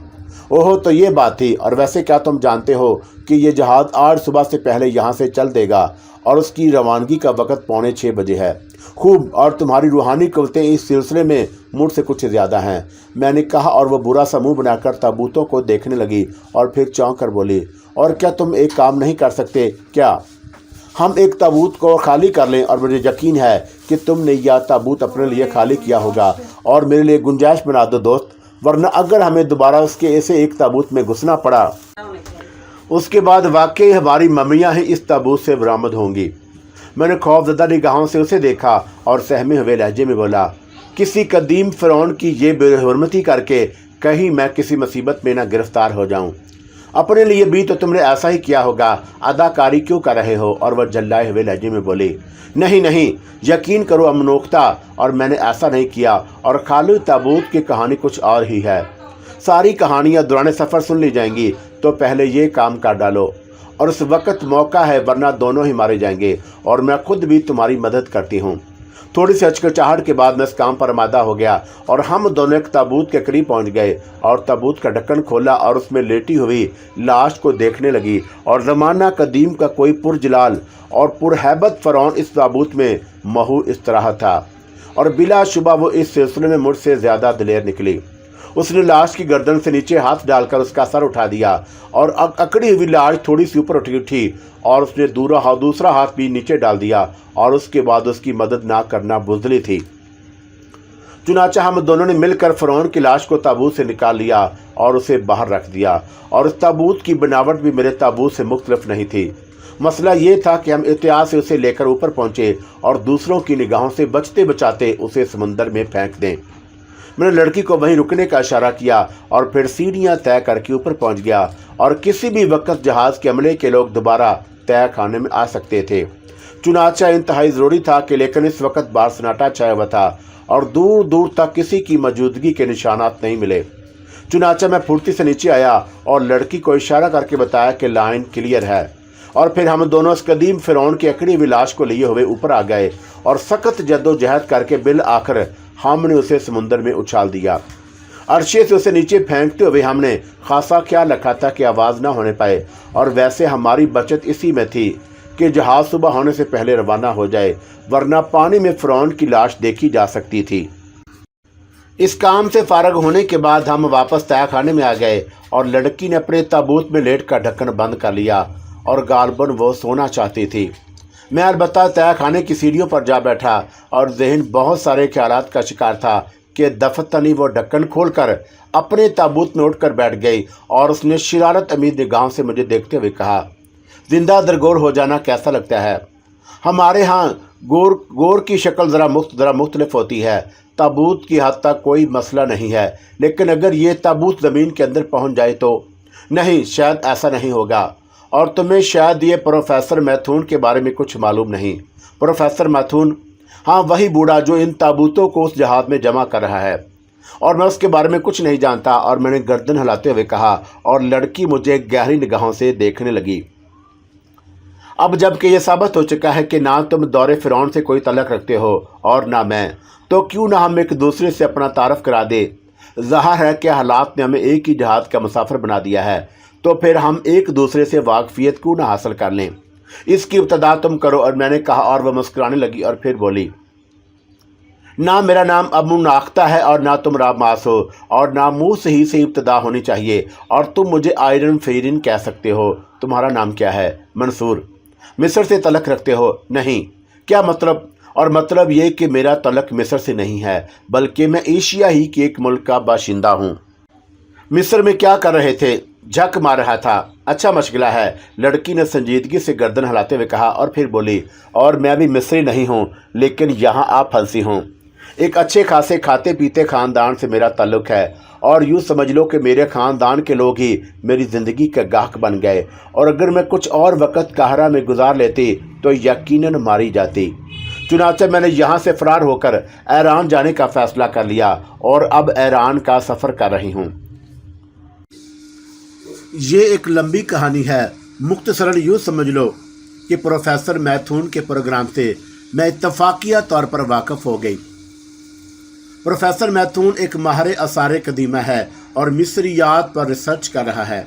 ओहो, तो ये बात थी। और वैसे क्या तुम जानते हो कि ये जहाज़ आज सुबह से पहले यहाँ से चल देगा और उसकी रवानगी का वक्त 5:45 बजे है। खूब, और तुम्हारी रूहानी क़ुव्वतें इस सिलसिले में मुझसे कुछ ज़्यादा हैं, मैंने कहा, और वह बुरा सा मुँह बनाकर ताबूतों को देखने लगी और फिर चौंक कर बोली, और क्या तुम एक काम नहीं कर सकते क्या? हम एक ताबूत को खाली कर लें, और मुझे यकीन है कि तुमने यह ताबूत अपने लिए खाली किया होगा, और मेरे लिए गुंजाइश बना दो दोस्त, वरना अगर हमें दोबारा उसके ऐसे एक ताबूत में घुसना पड़ा, उसके बाद वाकई हमारी मम्मियाँ ही इस ताबूत से बरामद होंगी। मैंने खौफजदा निगाहों से उसे देखा और सहमे हुए लहजे में बोला, किसी कदीम फ़िरौन की ये बेहुरमती करके कहीं मैं किसी मुसीबत में न गिरफ्तार हो जाऊं। अपने लिए भी तो तुमने ऐसा ही किया होगा, अदाकारी क्यों कर रहे हो? और वह जल्लाए हुए लहजे में बोली, नहीं नहीं, यकीन करो अमनोख्ता, और मैंने ऐसा नहीं किया, और खाली ताबूत की कहानी कुछ और ही है। सारी कहानियाँ दौरान सफ़र सुन ली जाएंगी, तो पहले ये काम कर डालो, और उस वक़्त मौका है, वरना दोनों ही मारे जाएंगे, और मैं खुद भी तुम्हारी मदद करती हूँ। थोड़ी सी हिचकिचाहट के बाद मैं इस काम पर आमादा हो गया और हम दोनों एक ताबूत के करीब पहुंच गए और ताबूत का ढक्कन खोला और उसमें लेटी हुई लाश को देखने लगी। और ज़माना कदीम का कोई पुरजलाल और पुरहैबत फ़िरौन इस ताबूत में महू इस तरह था, और बिलाशुबा वो इस सिलसिले में मुझसे ज़्यादा दिलेर निकली। उसने लाश की गर्दन से नीचे हाथ डालकर उसका सर उठा दिया और अकड़ी हुई लाश थोड़ी सी ऊपर उठी और उसने दूसरा हाथ भी नीचे डाल दिया, और उसके बाद उसकी मदद ना करना बुज़दिली थी। चुनाचा हम दोनों ने मिलकर फ़िरौन की लाश को ताबूत से निकाल लिया और उसे बाहर रख दिया, और उस ताबूत की बनावट भी मेरे ताबूत से मुख्तलिफ नहीं थी। मसला ये था कि हम एहतियात से उसे लेकर ऊपर पहुँचे और दूसरों की निगाहों से बचते बचाते उसे समंदर में फेंक दें। मैंने लड़की को वहीं रुकने का इशारा किया और फिर सीढ़ियाँ तय करके ऊपर पहुँच गया, और किसी भी वक्त जहाज़ के अमले के लोग दोबारा तय खाने में आ सकते थे। चुनाचा इंतहाई ज़रूरी था कि लेकिन इस वक्त बाहर सन्नाटा छाया हुआ था और दूर दूर तक किसी की मौजूदगी के निशानात नहीं मिले। चुनाचा मैं फुर्ती से नीचे आया और लड़की को इशारा करके बताया कि लाइन क्लियर है, और फिर हम दोनों उस कदीम फ़िरौन की अकड़ी हुई लाश को लिए हुए ऊपर आ गए और सख्त जद्दोजहद करके बिल आखिर हमने उसे समुंदर में उछाल दिया। अरशे से उसे नीचे फेंकते हुए हमने खासा ख्याल रखा था कि आवाज़ ना होने पाए, और वैसे हमारी बचत इसी में थी कि जहाज़ सुबह होने से पहले रवाना हो जाए, वरना पानी में फ़िरौन की लाश देखी जा सकती थी। इस काम से फारग होने के बाद हम वापस तय खाने में आ गए और लड़की ने अपने ताबूत में लेट कर ढक्कन बंद कर लिया, और गालबन वो सोना चाहती थी। मैं अलबत्ता तय खाने की सीढ़ियों पर जा बैठा और जहन बहुत सारे ख्यालात का शिकार था कि दफतनी वो ढक्कन खोलकर अपने ताबूत में उठकर बैठ गई, और उसने शरारत अमीद निगाहों से मुझे देखते हुए कहा, जिंदा दरगोर हो जाना कैसा लगता है? हमारे यहाँ गोर की शक्ल ज़रा मुख्तलिफ होती है। ताबूत की हद तक कोई मसला नहीं है, लेकिन अगर ये ताबूत ज़मीन के अंदर पहुँच जाए तो? नहीं, शायद ऐसा नहीं होगा। और तुम्हें शायद ये प्रोफेसर मैथून के बारे में कुछ मालूम नहीं। प्रोफेसर मैथून? हाँ, वही बूढ़ा जो इन ताबूतों को उस जहाज़ में जमा कर रहा है, और मैं उसके बारे में कुछ नहीं जानता। और मैंने गर्दन हिलाते हुए कहा, और लड़की मुझे गहरी निगाहों से देखने लगी। अब जबकि ये साबित हो चुका है कि ना तुम दौरे फ़िरौन से कोई तल्लुक़ रखते हो और ना मैं, तो क्यों ना हम एक दूसरे से अपना तारफ़ करा दे। ज़ाहिर है कि हालात ने हमें एक ही जहाज़ का मुसाफिर बना दिया है, तो फिर हम एक दूसरे से वाकफियत क्यों ना हासिल कर लें। इसकी इब्तदा तुम करो। और मैंने कहा, और वह मुस्कुराने लगी और फिर बोली, ना मेरा नाम अबू नाख्ता है और ना तुम रामास हो, और ना मुँह से ही से इब्तदा होनी चाहिए, और तुम मुझे आयरन फेरिन कह सकते हो। तुम्हारा नाम क्या है? मंसूर। मिस्र से तलक रखते हो? नहीं। क्या मतलब? और मतलब ये कि मेरा तलक मिस्र से नहीं है, बल्कि मैं एशिया ही के एक मुल्क का बाशिंदा हूँ। मिस्र में क्या कर रहे थे? झक मार रहा था। अच्छा मशगला है, लड़की ने संजीदगी से गर्दन हिलाते हुए कहा और फिर बोली, और मैं भी मिस्री नहीं हूँ, लेकिन यहाँ आप फंसी हूँ। एक अच्छे खासे खाते पीते ख़ानदान से मेरा ताल्लुक़ है, और यूँ समझ लो कि मेरे ख़ानदान के लोग ही मेरी ज़िंदगी के गाहक बन गए, और अगर मैं कुछ और वक्त काहरा में गुजार लेती तो यकीनन मारी जाती। चुनांचे मैंने यहाँ से फ़रार होकर ईरान जाने का फ़ैसला कर लिया और अब ईरान का सफ़र कर रही हूँ। ये एक लंबी कहानी है। मुख्तसरन यूँ समझ लो कि प्रोफेसर मैथून के प्रोग्राम से मैं इत्तफाकिया तौर पर वाकिफ़ हो गई। प्रोफेसर मैथून एक माहिर आसार कदीमा है और मिस्रियात पर रिसर्च कर रहा है,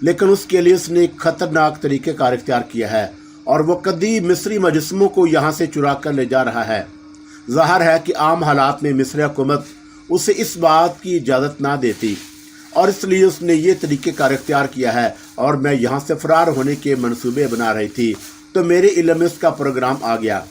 लेकिन उसके लिए उसने एक ख़तरनाक तरीक़ेकार इख्तियार किया है और वो कदीम मिस्री मजस्मों को यहाँ से चुरा कर ले जा रहा है। ज़ाहिर है कि आम हालात में मिस्री हुकूमत उसे इस बात की इजाज़त ना देती, और इसलिए उसने ये तरीक़ेकार इख्तियार किया है। और मैं यहाँ से फ़रार होने के मंसूबे बना रही थी तो मेरे इल्म में उसका प्रोग्राम आ गया।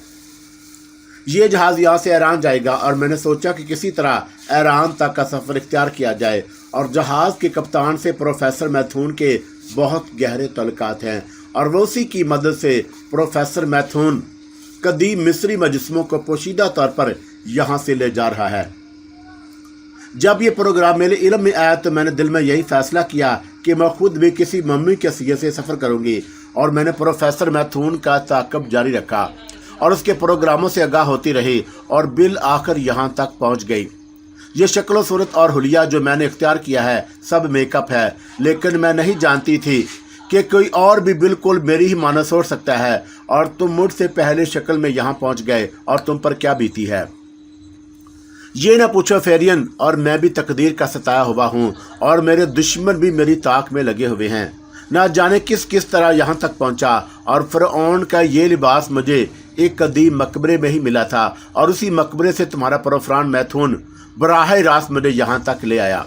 ये जहाज़ यहाँ से ईरान जाएगा और मैंने सोचा कि किसी तरह ईरान तक का सफ़र इख्तियार किया जाए, और जहाज़ के कप्तान से प्रोफेसर मैथून के बहुत गहरे तल्लुकात हैं और वो उसी की मदद से प्रोफेसर मैथून कदीम मिस्री मजस्मों को पोशीदा तौर पर यहाँ से ले जा रहा है। जब ये प्रोग्राम मेरे इल्म में आया तो मैंने दिल में यही फ़ैसला किया कि मैं खुद भी किसी मम्मी के हैसियत से सफ़र करूँगी, और मैंने प्रोफेसर मैथून का ताक़ब जारी रखा और उसके प्रोग्रामों से आगाह होती रही और बिल आखिर यहाँ तक पहुँच गई। ये शक्ल सूरत और हुलिया जो मैंने इख्तियार किया है सब मेकअप है, लेकिन मैं नहीं जानती थी कि कोई और भी बिल्कुल मेरी ही मानस सोच सकता है, और तुम मुझसे पहले शक्ल में यहाँ पहुँच गए और तुम पर क्या बीती है ये ना पूछो फेरियन। और मैं भी तकदीर का सताया हुआ हूँ और मेरे दुश्मन भी मेरी ताक में लगे हुए हैं। ना जाने किस किस तरह यहाँ तक पहुँचा, और फ़िरऔन का ये लिबास मुझे एक कदीम मकबरे में ही मिला था, और उसी मकबरे से तुम्हारा प्रोफेसर मैथून बराह रास्त मुझे यहाँ तक ले आया,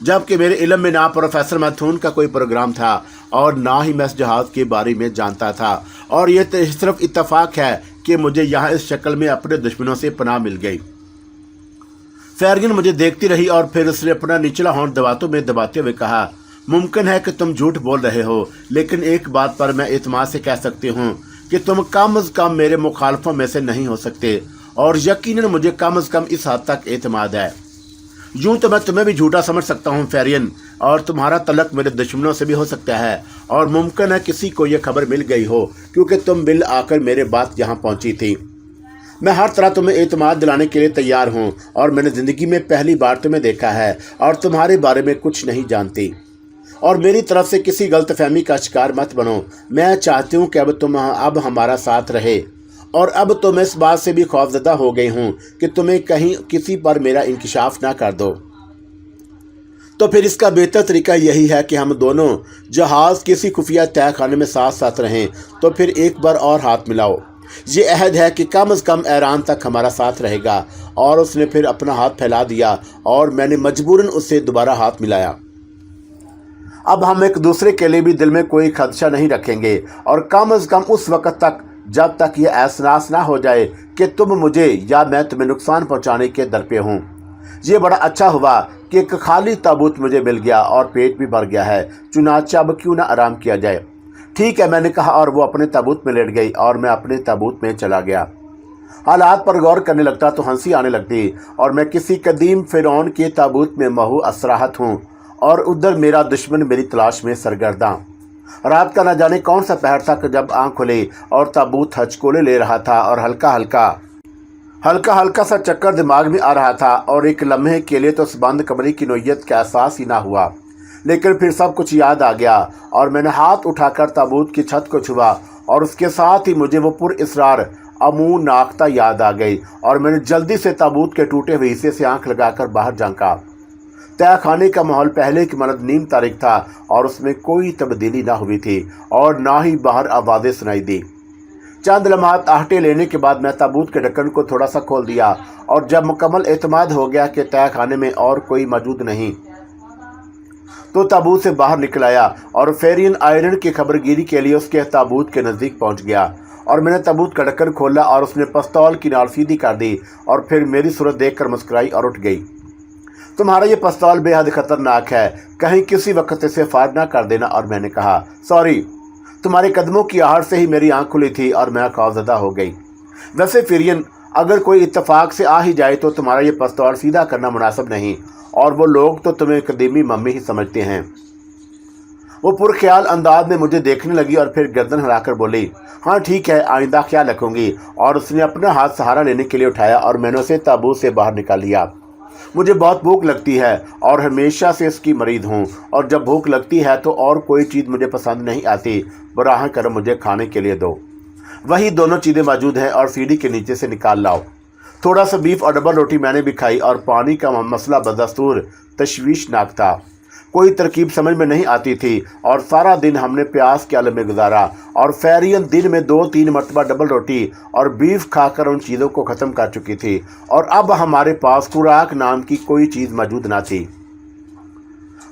जबकि मेरे इल्म में ना प्रोफेसर मैथून का कोई प्रोग्राम था और ना ही मैं इस जहाज़ के बारे में जानता था। और ये सिर्फ इत्तफाक है कि मुझे यहाँ इस शक्ल में अपने दुश्मनों से पनाह मिल गई। फेरियन मुझे देखती रही और फिर उसने अपना निचला होंठ दबाते हुए कहा, मुमकिन है कि तुम झूठ बोल रहे हो, लेकिन एक बात पर मैं एतमाद से कह सकती हूँ कि तुम कम अज़ कम मेरे मुखालफों में से नहीं हो सकते, और यकीनन मुझे कम अज़ कम इस हद तक एतमाद है। यूँ तो मैं तुम्हें भी झूठा समझ सकता हूँ फेरियन, और तुम्हारा तलक मेरे दुश्मनों से भी हो सकता है, और मुमकिन है किसी को यह खबर मिल गई हो क्योंकि तुम बिल आकर मेरे बाद यहाँ पहुँची थी। मैं हर तरह तुम्हें एतमाद दिलाने के लिए तैयार हूँ, और मैंने ज़िंदगी में पहली बार तुम्हें देखा है और तुम्हारे बारे में कुछ नहीं जानती, और मेरी तरफ से किसी गलतफहमी का शिकार मत बनो। मैं चाहती हूँ कि अब हमारा साथ रहे, और अब तो मैं इस बात से भी खौफजदा हो गई हूँ कि तुम्हें कहीं किसी पर मेरा इंकिशाफ ना कर दो। तो फिर इसका बेहतर तरीका यही है कि हम दोनों जहाज़ किसी खुफिया तय खाने में साथ साथ रहें। तो फिर एक बार और हाथ मिलाओ। ये अहद है कि कम अज़ कम ईरान तक हमारा साथ रहेगा। और उसने फिर अपना हाथ फैला दिया और मैंने मजबूरन उससे दोबारा हाथ मिलाया। अब हम एक दूसरे के लिए भी दिल में कोई खदशा नहीं रखेंगे, और कम अज़ कम उस वक़्त तक जब तक ये एहसास ना हो जाए कि तुम मुझे या मैं तुम्हें नुकसान पहुंचाने के दर पे हूँ। ये बड़ा अच्छा हुआ कि एक खाली ताबूत मुझे मिल गया और पेट भी भर गया है, चुनांचे अब क्यों ना आराम किया जाए। ठीक है, मैंने कहा, और वो अपने ताबूत में लेट गई और मैं अपने ताबूत में चला गया। हालात पर गौर करने लगता तो हंसी आने लगती, और मैं किसी कदीम फ़िरौन के ताबूत में महू असराहत हूँ और उधर मेरा दुश्मन मेरी तलाश में सरगर्दा। रात का न जाने कौन सा पहर था कि जब आँख खुली और ताबूत हचकोले ले रहा था और हल्का हल्का सा चक्कर दिमाग में आ रहा था, और एक लम्हे के लिए तो उस बंद कमरे की नोयत का एहसास ही ना हुआ। लेकिन फिर सब कुछ याद आ गया और मैंने हाथ उठाकर ताबूत की छत को छुआ, और उसके साथ ही मुझे वो पुरइसरार अमू नाकता याद आ गई, और मैंने जल्दी से ताबूत के टूटे हुए हिस्से से आंख लगाकर बाहर झांका। तय खाने का माहौल पहले की मानद नीम तारीख था और उसमें कोई तब्दीली ना हुई थी और ना ही बाहर आवाज़ें सुनाई दी। चंद लम्हात आहटे लेने के बाद मैं ताबूत के ढक्कन को थोड़ा सा खोल दिया, और जब मुकम्मल एतमाद हो गया कि तय खाने में और कोई मौजूद नहीं, तो ताबूत से बाहर निकल आया और फेरियन आयरन की खबरगिरी के लिए उसके ताबूत के नज़दीक पहुंच गया। और मैंने ताबूत का ढक्कन खोला और उसने पिस्तौल की नाल सीधी कर दी और फिर मेरी सूरत देखकर मुस्कुराई और उठ गई। तुम्हारा ये पिस्तौल बेहद खतरनाक है, कहीं किसी वक्त इसे फायर ना कर देना। और मैंने कहा सॉरी। तुम्हारे कदमों की आहट से ही मेरी आंख खुली थी और मैं खौफजदा हो गई। वैसे फिरियन, अगर कोई इत्तेफाक से आ ही जाए तो तुम्हारा ये पिस्तौल सीधा करना मुनासिब नहीं, और वो लोग तो तुम्हें कदीमी मम्मी ही समझते हैं। वो पुरख्याल अंदाज में मुझे देखने लगी और फिर गर्दन हिलाकर बोली, हाँ ठीक है, आइंदा ख्याल रखूंगी। और उसने अपना हाथ सहारा लेने के लिए उठाया और मैंने उसे ताबूत से बाहर निकाल लिया। मुझे बहुत भूख लगती है और हमेशा से इसकी मरीज हूँ, और जब भूख लगती है तो और कोई चीज़ मुझे पसंद नहीं आती। बराह कर मुझे खाने के लिए दो। वही दोनों चीज़ें मौजूद हैं और सीढ़ी के नीचे से निकाल लाओ। थोड़ा सा बीफ और डबल रोटी मैंने भी खाई, और पानी का मसला बदस्तूर तशवीशनाक था। कोई तरकीब समझ में नहीं आती थी और सारा दिन हमने प्यास के आलम में गुजारा। और फैरियन दिन में 2-3 मरतबा डबल रोटी और बीफ खाकर उन चीज़ों को ख़त्म कर चुकी थी, और अब हमारे पास खुराक नाम की कोई चीज़ मौजूद ना थी।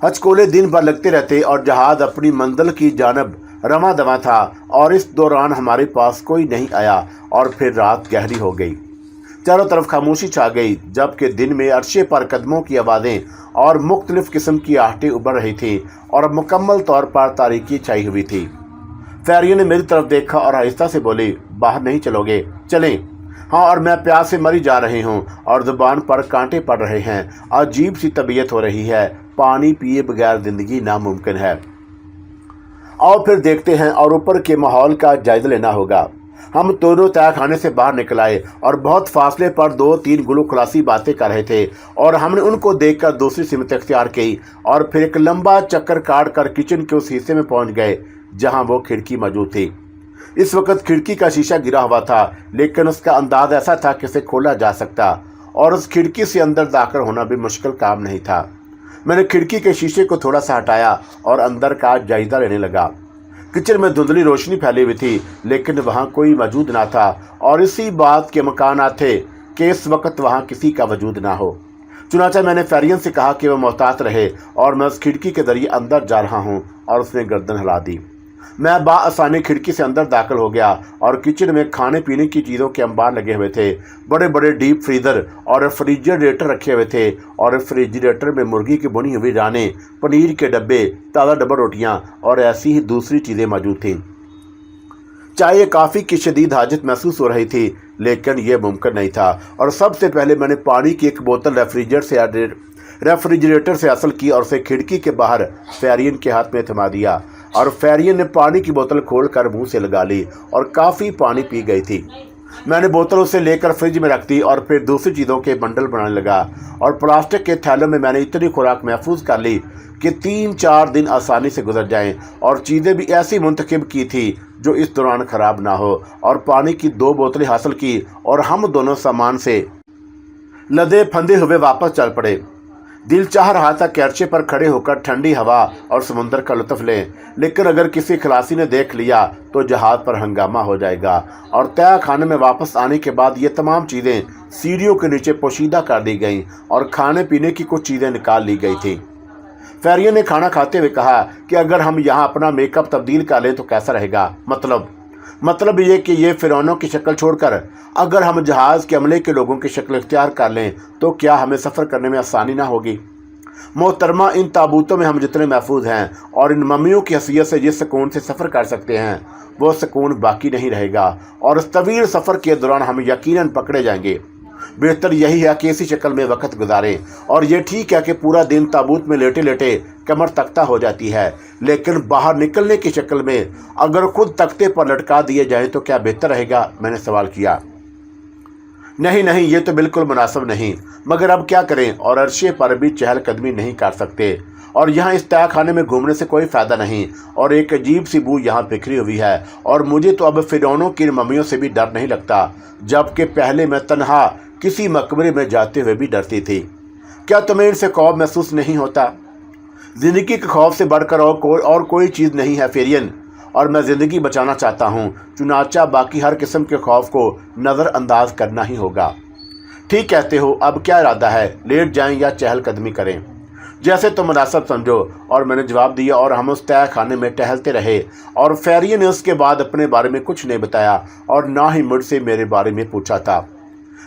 हचकोले दिन भर लगते रहते और जहाज़ अपनी मंजिल की जानब रवां दवां था, और इस दौरान हमारे पास कोई नहीं आया और फिर रात गहरी हो गई। चारों तरफ खामोशी छा गई, जबकि दिन में अरशे पर कदमों की आवाज़ें और मुख्तलिफ किस्म की आहटें उभर रही थी और मुकम्मल तौर पर तारीकी छाई हुई थी। फैरियन ने मेरी तरफ देखा और आहिस्ता से बोली, बाहर नहीं चलोगे? चलें। हाँ, और मैं प्यास से मरी जा रही हूँ और ज़ुबान पर कांटे पड़ रहे हैं। अजीब सी तबीयत हो रही है, पानी पिए बगैर ज़िंदगी नामुमकिन है। आओ फिर देखते हैं, और ऊपर के माहौल का जायज़ा लेना होगा। हम दोनों तय खाने से बाहर निकल आए और बहुत फासले पर 2-3 गुलू खलासी बातें कर रहे थे, और हमने उनको देखकर दूसरी सिमत इख्तियार की और फिर एक लंबा चक्कर काट कर किचन के उस हिस्से में पहुंच गए जहां वो खिड़की मौजूद थी। इस वक्त खिड़की का शीशा गिरा हुआ था, लेकिन उसका अंदाज ऐसा था कि इसे खोला जा सकता, और उस खिड़की से अंदर दाखिल होना भी मुश्किल काम नहीं था। मैंने खिड़की के शीशे को थोड़ा सा हटाया और अंदर का जायजा लेने लगा। किचन में धुंधली रोशनी फैली हुई थी, लेकिन वहाँ कोई मौजूद ना था, और इसी बात के मकानात थे कि इस वक्त वहाँ किसी का वजूद ना हो। चुनाचा मैंने फैरियन से कहा कि वह मोहतात रहे, और मैं उस खिड़की के जरिए अंदर जा रहा हूँ, और उसने गर्दन हिला दी। मैं बाआसानी खिड़की से अंदर दाखिल हो गया, और किचन में खाने पीने की चीज़ों के अंबार लगे हुए थे। बड़े बड़े डीप फ्रीज़र और रेफ्रिजरेटर रखे हुए थे, और रेफ्रिजरेटर में मुर्गी की बुनी हुई रानें, पनीर के डब्बे, ताज़ा डबल रोटियां और ऐसी ही दूसरी चीज़ें मौजूद थीं। चाय काफ़ी की शदीद हाजत महसूस हो रही थी, लेकिन यह मुमकिन नहीं था, और सबसे पहले मैंने पानी की एक बोतल रेफ्रिजरेटर से हासिल की और उसे खिड़की के बाहर फैरियन के हाथ में थमा दिया, और फैरियन ने पानी की बोतल खोलकर मुंह से लगा ली और काफ़ी पानी पी गई थी। मैंने बोतल उसे लेकर फ्रिज में रख दी और फिर दूसरी चीज़ों के बंडल बनाने लगा, और प्लास्टिक के थैलों में मैंने इतनी खुराक महफूज कर ली कि 3-4 दिन आसानी से गुजर जाएं, और चीज़ें भी ऐसी मुंतखब की थी जो इस दौरान ख़राब ना हो। और पानी की 2 बोतलें हासिल की और हम दोनों सामान से लदे फंदे हुए वापस चल पड़े। दिल चाह रहा था कि अर्शे पर खड़े होकर ठंडी हवा और समुंदर का लुत्फ़ लें, लेकिन अगर किसी खलासी ने देख लिया तो जहाज़ पर हंगामा हो जाएगा। और तय खाने में वापस आने के बाद ये तमाम चीज़ें सीढ़ियों के नीचे पोशीदा कर दी गईं और खाने पीने की कुछ चीज़ें निकाल ली गई थी। फैरियन ने खाना खाते हुए कहा कि अगर हम यहाँ अपना मेकअप तब्दील कर लें तो कैसा रहेगा? मतलब ये कि ये फ़िरौनों की शक्ल छोड़कर अगर हम जहाज़ के अमले के लोगों की शक्ल इख्तियार कर लें तो क्या हमें सफ़र करने में आसानी ना होगी? मोहतरमा, इन ताबूतों में हम जितने महफूज हैं और इन मम्मियों की हैसियत से जिस सुकून से सफ़र कर सकते हैं वो सुकून बाकी नहीं रहेगा, और इस तवील सफ़र के दौरान हम यकीनन पकड़े जाएंगे। बेहतर यही है कि इसी शक्ल में वक्त गुजारें, और ये ठीक है कि पूरा दिन ताबूत में लेटे लेटे कमर तख्ता हो जाती है, लेकिन बाहर निकलने की शक्ल में अगर खुद तख्ते पर लटका दिए जाएं तो क्या बेहतर रहेगा? मैंने सवाल किया। नहीं, ये तो बिल्कुल मुनासिब नहीं, मगर अब क्या करें, और अरशे पर भी चहलकदमी नहीं कर सकते, और यहाँ इस तय खाने में घूमने से कोई फ़ायदा नहीं, और एक अजीब सी बू यहाँ बिखरी हुई है, और मुझे तो अब फ़िरौनों की मम्मियों से भी डर नहीं लगता, जबकि पहले मैं तन्हा किसी मकबरे में जाते हुए भी डरती थी। क्या तुम्हें इनसे खौफ महसूस नहीं होता? ज़िंदगी के खौफ से बढ़कर और कोई चीज़ नहीं है फेरियन, और मैं ज़िंदगी बचाना चाहता हूँ, चुनाचा बाकी हर किस्म के खौफ को नज़रअंदाज करना ही होगा। ठीक कहते हो, अब क्या इरादा है, लेट जाएं या चहलकदमी करें? जैसे तुम मुनासिब समझो। और मैंने जवाब दिया और हम उस तय खाने में टहलते रहे और फेरिये ने उसके बाद अपने बारे में कुछ नहीं बताया और ना ही मुझसे मेरे बारे में पूछा था,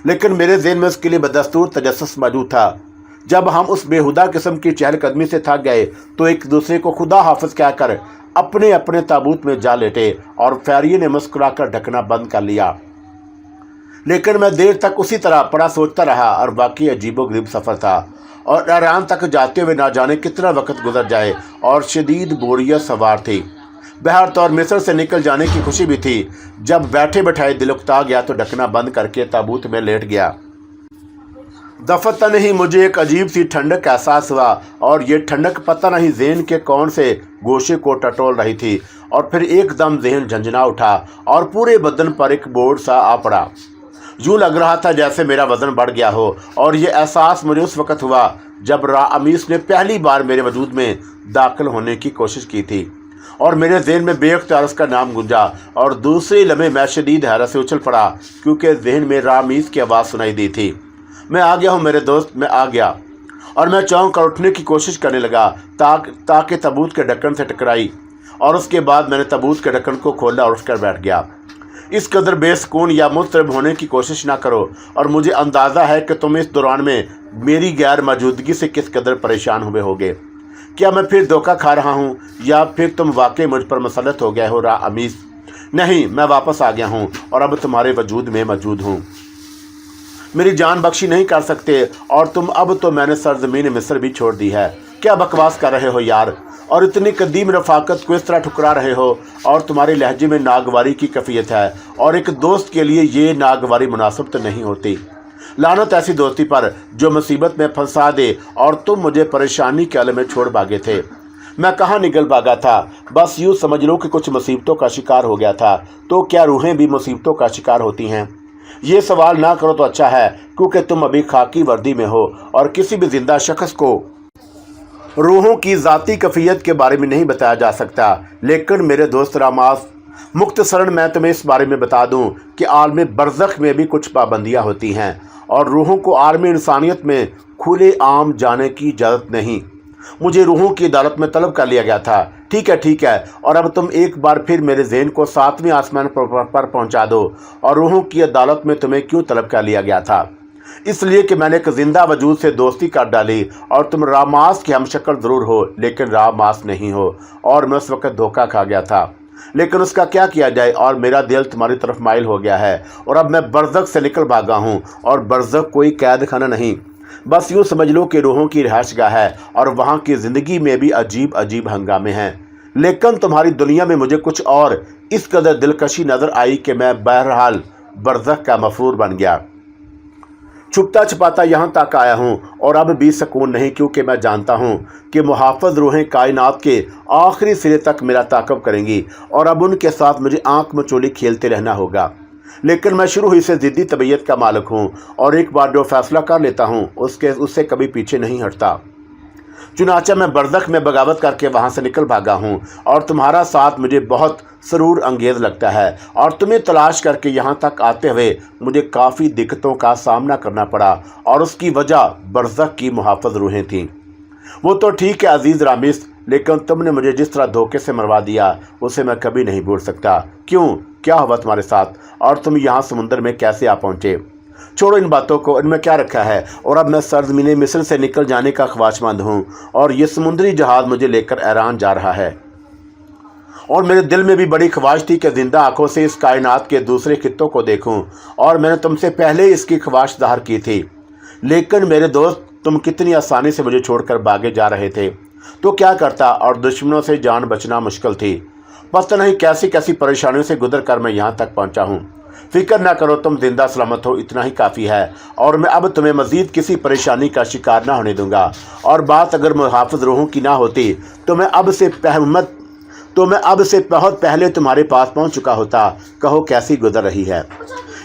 लेकिन मेरे ज़हन में उसके लिए बदस्तूर तजस्सुस मौजूद था। जब हम उस बेहुदा किस्म की चहलकदमी से थक गए तो एक दूसरे को खुदा हाफिज कहकर अपने अपने ताबूत में जा लेटे और फेरिये ने मुस्कुराकर ढकना बंद कर लिया। लेकिन मैं देर तक उसी तरह पड़ा सोचता रहा और वाकई अजीबोगरीब सफ़र था और ईरान तक जाते हुए ना जाने कितना वक्त गुजर जाए और शदीद बोरियत सवार थी। बहर तौर मिस्र से निकल जाने की खुशी भी थी। जब बैठे बैठाए दिल उकता गया तो ढकना बंद करके ताबूत में लेट गया। दफतन ही मुझे एक अजीब सी ठंडक का एहसास हुआ और ये ठंडक पता नहीं ज़हन के कौन से गोशे को टटोल रही थी और फिर एकदम ज़हन झंझना उठा और पूरे बदन पर एक बोझ सा आ पड़ा। यूँ लग रहा था जैसे मेरा वज़न बढ़ गया हो और ये एहसास मुझे उस वक़्त हुआ जब रामीस ने पहली बार मेरे वजूद में दाखिल होने की कोशिश की थी और मेरे ज़हन में बेख्तियार उसका नाम गूंजा और दूसरे लम्हे मैं शदीद हैरत से उछल पड़ा क्योंकि ज़हन में रामीस की आवाज़ सुनाई दी थी, मैं आ गया हूँ मेरे दोस्त, मैं आ गया। और मैं चौंक कर उठने की कोशिश करने लगा ताकि ताबूत के ढक्कन से टकराई और उसके बाद मैंने ताबूत के ढक्कन को खोला और उठकर बैठ गया। इस कदर बेसुकून या मुस्तरब होने की कोशिश ना करो और मुझे अंदाज़ा है कि तुम इस दौरान में मेरी गैर मौजूदगी से किस कदर परेशान हुए होगे। क्या मैं फिर धोखा खा रहा हूँ या फिर तुम वाकई मुझ पर मुसल्लत हो गए हो रामीस? नहीं, मैं वापस आ गया हूँ और अब तुम्हारे वजूद में मौजूद हूँ। मेरी जान बख्शी नहीं कर सकते और तुम अब तो मैंने सरजमीन मिस्र भी छोड़ दी है। क्या बकवास कर रहे हो यार, और इतनी कदीम रफ़ाकत को इस तरह ठुकरा रहे हो और तुम्हारे लहजे में नागवारी की कैफियत है और एक दोस्त के लिए ये नागवारी मुनासिब तो नहीं होती। लानत ऐसी दोस्ती पर जो मुसीबत में फंसा दे और तुम मुझे परेशानी के आलम में छोड़ भागे थे। मैं कहाँ निकल भागा था, बस यूँ समझ लो कि कुछ मुसीबतों का शिकार हो गया था। तो क्या रूहें भी मुसीबतों का शिकार होती हैं? ये सवाल ना करो तो अच्छा है क्योंकि तुम अभी खाकी वर्दी में हो और किसी भी जिंदा शख्स को रूहों की ज़ाती कैफियत के बारे में नहीं बताया जा सकता। लेकिन मेरे दोस्त रामास, मुख्तसरन मैं तुम्हें इस बारे में बता दूं कि आलम बरज़ख में भी कुछ पाबंदियां होती हैं और रूहों को आलम इंसानियत में खुले आम जाने की इजाज़त नहीं। मुझे रूहों की अदालत में तलब कर लिया गया था। ठीक है, और अब तुम एक बार फिर मेरे ज़हन को 7वें आसमान पर पहुंचा दो। और रूहों की अदालत में तुम्हें क्यों तलब कर लिया गया था? इसलिए कि मैंने एक जिंदा वजूद से दोस्ती कर डाली और तुम रामास की हमशक्ल ज़रूर हो लेकिन रामास नहीं हो और मैं उस वक़्त धोखा खा गया था। लेकिन उसका क्या किया जाए और मेरा दिल तुम्हारी तरफ माइल हो गया है और अब मैं बरज़ख से निकल भागा हूँ और बरज़ख कोई कैद खाना नहीं, बस यूँ समझ लो कि रूहों की रिहाइशगाह है और वहाँ की ज़िंदगी में भी अजीब अजीब हंगामे हैं। लेकिन तुम्हारी दुनिया में मुझे कुछ और इस कदर दिलकशी नज़र आई कि मैं बहरहाल बरज़ख का मफरूर बन गया। छुपता छुपाता यहाँ तक आया हूँ और अब भी सुकून नहीं क्योंकि मैं जानता हूँ कि मुहाफ़िज़ रूहें कायनात के आखिरी सिरे तक मेरा ताक़ब करेंगी और अब उनके साथ मुझे आँख मचोली खेलते रहना होगा। लेकिन मैं शुरू ही से ज़िद्दी तबीयत का मालिक हूँ और एक बार जो फ़ैसला कर लेता हूँ उससे कभी पीछे नहीं हटता। चुनाचा मैं बरज़ख में बगावत करके वहाँ से निकल भागा हूँ और तुम्हारा साथ मुझे बहुत सरूर अंगेज़ लगता है और तुम्हें तलाश करके यहाँ तक आते हुए मुझे काफ़ी दिक्कतों का सामना करना पड़ा और उसकी वजह बरज़ख की मुहाफ़िज़ रूहें थीं। वो तो ठीक है अजीज़ रामीस, लेकिन तुमने मुझे जिस तरह धोखे से मरवा दिया उसे मैं कभी नहीं भूल सकता। क्यों, क्या हुआ तुम्हारे साथ और तुम यहाँ समुंदर में कैसे आ पहुँचे? छोड़ो इन बातों को, इनमें क्या रखा है। और अब मैं सरज़मीन मिस्र से निकल जाने का ख्वाहिशमंद हूँ और ये समुद्री जहाज़ मुझे लेकर ईरान जा रहा है और मेरे दिल में भी बड़ी ख्वाहिश थी कि ज़िंदा आँखों से इस कायनात के दूसरे खित्तों को देखूँ और मैंने तुमसे पहले इसकी ख्वाहिश ज़ाहिर की थी। लेकिन मेरे दोस्त, तुम कितनी आसानी से मुझे छोड़कर भागे जा रहे थे। तो क्या करता और दुश्मनों से जान बचना मुश्किल थी। पता नहीं कैसी कैसी परेशानियों से गुजर कर मैं यहाँ तक पहुँचा हूँ। फिक्र ना करो, तुम जिंदा सलामत हो, इतना ही काफ़ी है और मैं अब तुम्हें मज़ीद किसी परेशानी का शिकार ना होने दूंगा। और बात अगर मुहाफ़िज़ रूहों की ना होती तो मैं अब से बहुत पहले तुम्हारे पास पहुंच चुका होता। कहो कैसी गुजर रही है।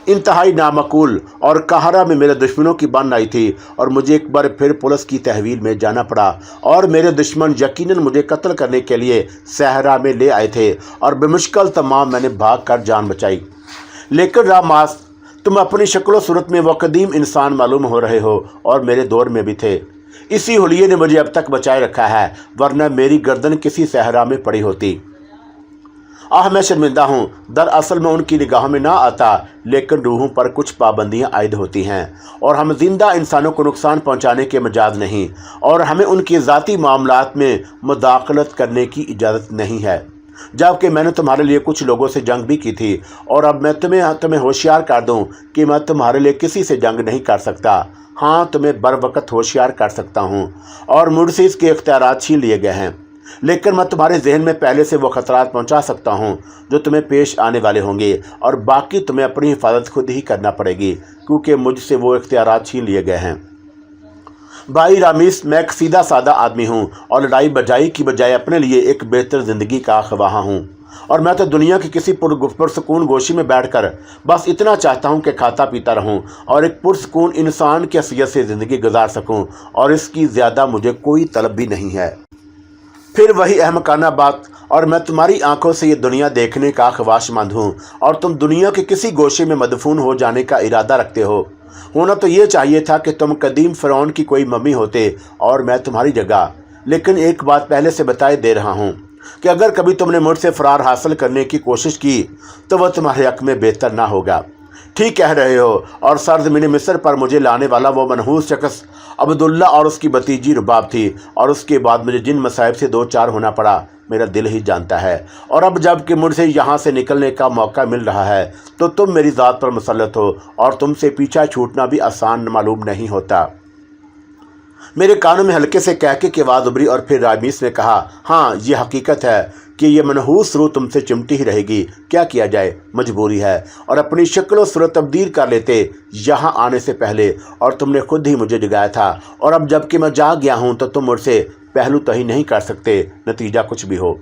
इंतहाई नामकूल और कहरा में मेरे दुश्मनों की बन आई थी और मुझे एक बार फिर पुलिस की तहवील में जाना पड़ा और मेरे दुश्मन यकीनन मुझे कत्ल करने के लिए सहरा में ले आए थे और बेमुश्किल तमाम मैंने भाग कर जान बचाई। लेकिन रामास, तुम अपनी शक्ल सूरत में वो कदीम इंसान मालूम हो रहे हो और मेरे दौर में भी थे। इसी हुलिये ने मुझे अब तक बचाए रखा है, वरना मेरी गर्दन किसी सहरा में पड़ी होती। आह मैं शर्मिंदा हूँ। दरअसल मैं उनकी निगाहों में ना आता, लेकिन रूहों पर कुछ पाबंदियाँ आयद होती हैं और हम जिंदा इंसानों को नुकसान पहुँचाने के मजाज नहीं, और हमें उनकी ज़ाती मामलात में मुदाखलत करने की इजाज़त नहीं है। जबकि मैंने तुम्हारे लिए कुछ लोगों से जंग भी की थी, और अब मैं तुम्हें होशियार कर दूं कि मैं तुम्हारे लिए किसी से जंग नहीं कर सकता। हाँ, तुम्हें बर वक्त होशियार कर सकता हूँ और मुझसे इसके इख्तियारात छीन लिए गए हैं, लेकिन मैं तुम्हारे जहन में पहले से वो खतरात पहुँचा सकता हूँ जो तुम्हें पेश आने वाले होंगे, और बाकी तुम्हें अपनी हिफाजत खुद ही करना पड़ेगी, क्योंकि मुझसे वो इख्तियारात छीन लिए गए हैं। भाई रामीस, मैं एक सीधा सादा आदमी हूँ और लड़ाई बजाई की बजाय अपने लिए एक बेहतर ज़िंदगी का ख्वाह हूँ, और मैं तो दुनिया की किसी पुरसकून गोशी में बैठकर बस इतना चाहता हूँ कि खाता पीता रहूँ और एक पुरसकून इंसान की हैसियत से ज़िंदगी गुजार सकूँ, और इसकी ज़्यादा मुझे कोई तलब भी नहीं है। फिर वही अहमकाना बात, और मैं तुम्हारी आंखों से ये दुनिया देखने का ख्वाहिशमंद हूँ, और तुम दुनिया के किसी गोशे में मदफून हो जाने का इरादा रखते हो। होना तो ये चाहिए था कि तुम कदीम फ़िरौन की कोई मम्मी होते और मैं तुम्हारी जगह। लेकिन एक बात पहले से बताए दे रहा हूँ कि अगर कभी तुमने मुझसे फ़रार हासिल करने की कोशिश की तो वह तुम्हारे हक़ में बेहतर ना होगा। ठीक कह रहे हो। और सरज़मीन मिस्र पर मुझे लाने वाला वो मनहूस शख्स अब्दुल्ला और उसकी भतीजी रुबाब थी, और उसके बाद मुझे जिन मसाइब से दो चार होना पड़ा मेरा दिल ही जानता है। और अब जब कि मुझसे यहाँ से निकलने का मौका मिल रहा है तो तुम मेरी ज़ात पर मुसल्लत हो, और तुमसे पीछा छूटना भी आसान मालूम नहीं होता। मेरे कानों में हल्के से कहके की आवाज़ उभरी, और फिर रामीस ने कहा, हाँ, ये हकीकत है कि ये मनहूस रूह तुमसे चिमटी ही रहेगी। क्या किया जाए, मजबूरी है। और अपनी शक्ल व सूरत तब्दील कर लेते यहाँ आने से पहले, और तुमने खुद ही मुझे जगाया था, और अब जबकि मैं जाग गया हूँ तो तुम मुझसे पहलू तही नहीं कर सकते, नतीजा कुछ भी हो।